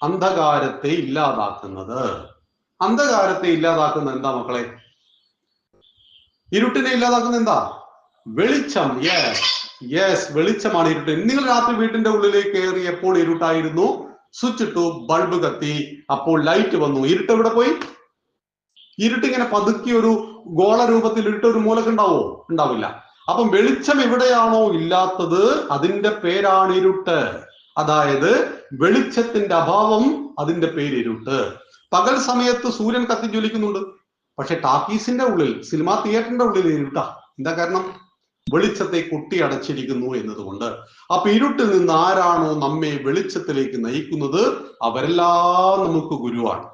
അന്ധകാരത്തെ ഇല്ലാതാക്കുന്നത്. അന്ധകാരത്തെ ഇല്ലാതാക്കുന്നത് എന്താ മക്കളെ? ഇരുട്ടിനെ ഇല്ലാതാക്കുന്നത് എന്താ? വെളിച്ചം. യെസ്, വെളിച്ചമാണ് ഇരുട്ട്. നിങ്ങൾ രാത്രി വീട്ടിന്റെ ഉള്ളിലേക്ക് കയറിയപ്പോൾ ഇരുട്ടായിരുന്നു, സ്വിച്ച് ഇട്ടു, ബൾബ് കത്തി, അപ്പോൾ ലൈറ്റ് വന്നു. ഇരുട്ട് എവിടെ പോയി? ഇരുട്ടിങ്ങനെ പതുക്കി ഒരു ഗോള രൂപത്തിൽ ഇരുട്ട് ഒരു മൂലക്ക് ഉണ്ടാവോ? ഉണ്ടാവില്ല. അപ്പം വെളിച്ചം എവിടെയാണോ ഇല്ലാത്തത് അതിന്റെ പേരാണ് ഇരുട്ട്. അതായത് വെളിച്ചത്തിന്റെ അഭാവം, അതിന്റെ പേര് ഇരുട്ട്. പകൽ സമയത്ത് സൂര്യൻ കത്തിജ്വലിക്കുന്നുണ്ട്, പക്ഷെ ടാക്കീസിന്റെ ഉള്ളിൽ, സിനിമാ തിയേറ്ററിന്റെ ഉള്ളിൽ ഇരുട്ടാ. എന്താ കാരണം? വെളിച്ചത്തെ കൊട്ടിയടച്ചിരിക്കുന്നു എന്നതുകൊണ്ട്. അപ്പൊ ഇരുട്ടിൽ നിന്ന് ആരാണോ നമ്മെ വെളിച്ചത്തിലേക്ക് നയിക്കുന്നത് അവരെല്ലാം നമുക്ക് ഗുരുവാണ്.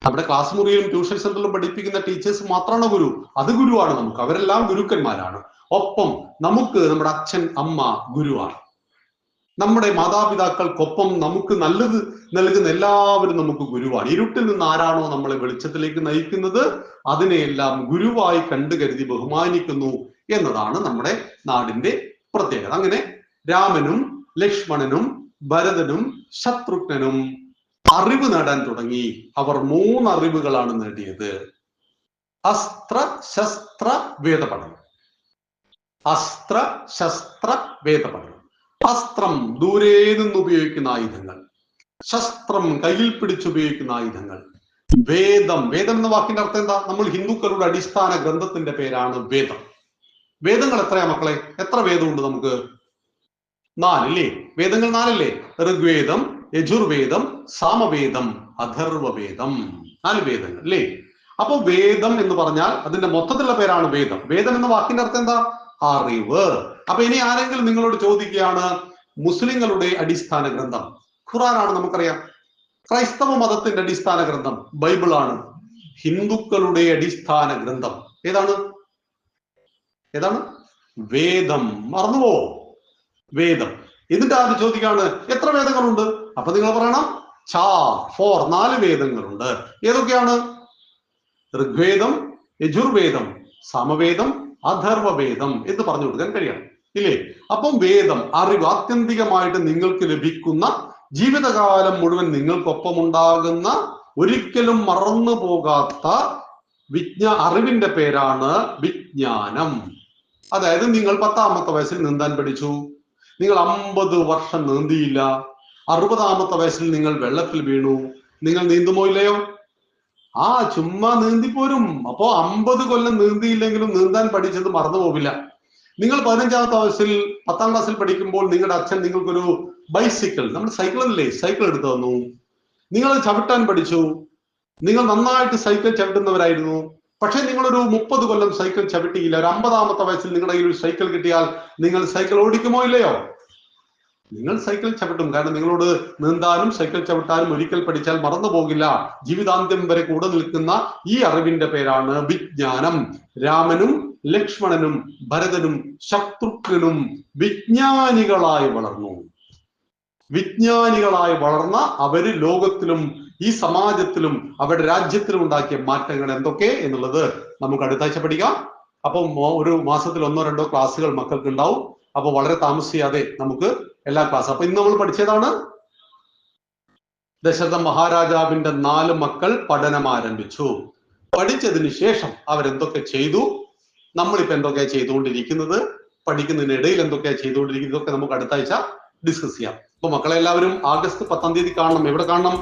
നമ്മുടെ ക്ലാസ് മുറിയിലും ട്യൂഷൻ സെന്ററിലും പഠിപ്പിക്കുന്ന ടീച്ചേഴ്സ് മാത്രമാണ് ഗുരു. അത് ഗുരുവാണ് നമുക്ക്. അവരെല്ലാം ഗുരുക്കന്മാരാണ്. ഒപ്പം നമുക്ക് നമ്മുടെ അച്ഛൻ അമ്മ ഗുരുവാണ്. നമ്മുടെ മാതാപിതാക്കൾക്കൊപ്പം നമുക്ക് നല്ലത് നൽകുന്ന എല്ലാവരും നമുക്ക് ഗുരുവാണ്. ഇരുട്ടിൽ നിന്ന് ആരാണോ നമ്മളെ വെളിച്ചത്തിലേക്ക് നയിക്കുന്നത് അതിനെയെല്ലാം ഗുരുവായി കണ്ടു കരുതി ബഹുമാനിക്കുന്നു എന്നതാണ് നമ്മുടെ നാടിന്റെ പ്രത്യേകത. അങ്ങനെ രാമനും ലക്ഷ്മണനും ഭരതനും ശത്രുഘ്നനും അറിവ് നേടാൻ തുടങ്ങി. അവർ 3 അറിവുകളാണ് നേടിയത്. അസ്ത്ര ശസ്ത്ര വേദപഠനം. അസ്ത്ര ശസ്ത്ര വേദപഠനം. അസ്ത്രം ദൂരെ നിന്ന് ഉപയോഗിക്കുന്ന ആയുധങ്ങൾ, ശസ്ത്രം കയ്യിൽ പിടിച്ചുപയോഗിക്കുന്ന ആയുധങ്ങൾ. വേദം, വേദം എന്ന വാക്കിന്റെ അർത്ഥം എന്താ? നമ്മൾ ഹിന്ദുക്കളുടെ അടിസ്ഥാന ഗ്രന്ഥത്തിന്റെ പേരാണ് വേദം. വേദങ്ങൾ എത്രയാ മക്കളെ? എത്ര വേദമുണ്ട് നമുക്ക്? 4 അല്ലേ? വേദങ്ങൾ 4 അല്ലേ? ഋഗ്വേദം, യജുർവേദം, സാമവേദം, അഥർവവേദം. 4 വേദങ്ങൾ അല്ലേ? അപ്പൊ വേദം എന്ന് പറഞ്ഞാൽ അതിന്റെ മൊത്തത്തിലുള്ള പേരാണ് വേദം. വേദം എന്ന വാക്കിന്റെ അർത്ഥം എന്താ? അറിവ്. അപ്പൊ ഇനി ആരെങ്കിലും നിങ്ങളോട് ചോദിക്കുകയാണ് മുസ്ലിങ്ങളുടെ അടിസ്ഥാന ഗ്രന്ഥം ഖുർആനാണ്, നമുക്കറിയാം. ക്രൈസ്തവ മതത്തിന്റെ അടിസ്ഥാന ഗ്രന്ഥം ബൈബിളാണ്. ഹിന്ദുക്കളുടെ അടിസ്ഥാന ഗ്രന്ഥം ഏതാണ്? വേദം. മറന്നുവോ? വേദം. എന്നിട്ട് ആദ്യം ചോദിക്കാണ് എത്ര വേദങ്ങളുണ്ട്? അപ്പൊ നിങ്ങൾ പറയണം 4 വേദങ്ങളുണ്ട്. ഏതൊക്കെയാണ്? ഋഗ്വേദം, യജുർവേദം, സാമവേദം, അഥർവവേദം എന്ന് പറഞ്ഞു കൊടുക്കാൻ കഴിയണം, ഇല്ലേ? അപ്പം വേദം, അറിവ്, ആത്യന്തികമായിട്ട് നിങ്ങൾക്ക് ലഭിക്കുന്ന, ജീവിതകാലം മുഴുവൻ നിങ്ങൾക്കൊപ്പം ഉണ്ടാകുന്ന, ഒരിക്കലും മറന്നു പോകാത്ത അറിവിന്റെ പേരാണ് വിജ്ഞാനം. അതായത് നിങ്ങൾ 10ാമത്തെ വയസ്സിൽ നീന്താൻ പഠിച്ചു, നിങ്ങൾ 50 വർഷം നീന്തിയില്ല, 60ാമത്തെ വയസ്സിൽ നിങ്ങൾ വെള്ളത്തിൽ വീണു, നിങ്ങൾ നീന്തുമോ ഇല്ലയോ? ചുമ്മാ നീന്തിപ്പോരും. അപ്പോ 50 കൊല്ലം നീന്തിയില്ലെങ്കിലും നീന്താൻ പഠിച്ചത് മറന്നു പോവില്ല. നിങ്ങൾ 15ാമത്തെ വയസ്സിൽ 10ാം ക്ലാസ്സിൽ പഠിക്കുമ്പോൾ നിങ്ങളുടെ അച്ഛൻ നിങ്ങൾക്കൊരു ബൈസിക്കിൾ, നമ്മുടെ സൈക്കിൾ അല്ലേ, സൈക്കിൾ എടുത്തു തന്നു. നിങ്ങൾ ചവിട്ടാൻ പഠിച്ചു. നിങ്ങൾ നന്നായിട്ട് സൈക്കിൾ ചവിട്ടുന്നവരായിരുന്നു. പക്ഷെ നിങ്ങളൊരു 30 കൊല്ലം സൈക്കിൾ ചവിട്ടിയില്ല. ഒരു 50ാമത്തെ വയസ്സിൽ നിങ്ങളുടെ കയ്യിൽ ഒരു സൈക്കിൾ കിട്ടിയാൽ നിങ്ങൾ സൈക്കിൾ ഓടിക്കുമോ ഇല്ലയോ? നിങ്ങൾ സൈക്കിൾ ചവിട്ടും. കാരണം നിങ്ങളോട് നീന്താനും സൈക്കിൾ ചവിട്ടാനും ഒരിക്കൽ പഠിച്ചാൽ മറന്നു പോകില്ല. ജീവിതാന്ത്യം വരെ കൂടെ നിൽക്കുന്ന ഈ അറിവിന്റെ പേരാണ് വിജ്ഞാനം. രാമനും ലക്ഷ്മണനും ഭരതനും ശത്രുഘ്നനും വിജ്ഞാനികളായി വളർന്നു. വിജ്ഞാനികളായി വളർന്ന അവര് ലോകത്തിലും ഈ സമാജത്തിലും അവരുടെ രാജ്യത്തിലും ഉണ്ടാക്കിയ മാറ്റങ്ങൾ എന്തൊക്കെ എന്നുള്ളത് നമുക്ക് അടുത്ത ആഴ്ച പഠിക്കാം. അപ്പം ഒരു മാസത്തിൽ 1-2 ക്ലാസ്സുകൾ മക്കൾക്ക് ഉണ്ടാവും. അപ്പൊ വളരെ താമസിയാതെ നമുക്ക് എല്ലാ ക്ലാസ്സും. അപ്പൊ ഇന്ന് നമ്മൾ പഠിച്ചതാണ് ദശരഥ മഹാരാജാവിന്റെ 4 മക്കൾ പഠനം ആരംഭിച്ചു. പഠിച്ചതിന് ശേഷം അവരെന്തൊക്കെ ചെയ്തു, നമ്മളിപ്പോ എന്തൊക്കെയാ ചെയ്തുകൊണ്ടിരിക്കുന്നത്, പഠിക്കുന്നതിനിടയിൽ എന്തൊക്കെയാ ചെയ്തുകൊണ്ടിരിക്കുന്നത്, ഇതൊക്കെ നമുക്ക് അടുത്ത ആഴ്ച ഡിസ്കസ് ചെയ്യാം. അപ്പൊ മക്കളെ എല്ലാവരും ആഗസ്റ്റ് 10ാം തീയതി കാണണം. എവിടെ കാണണം?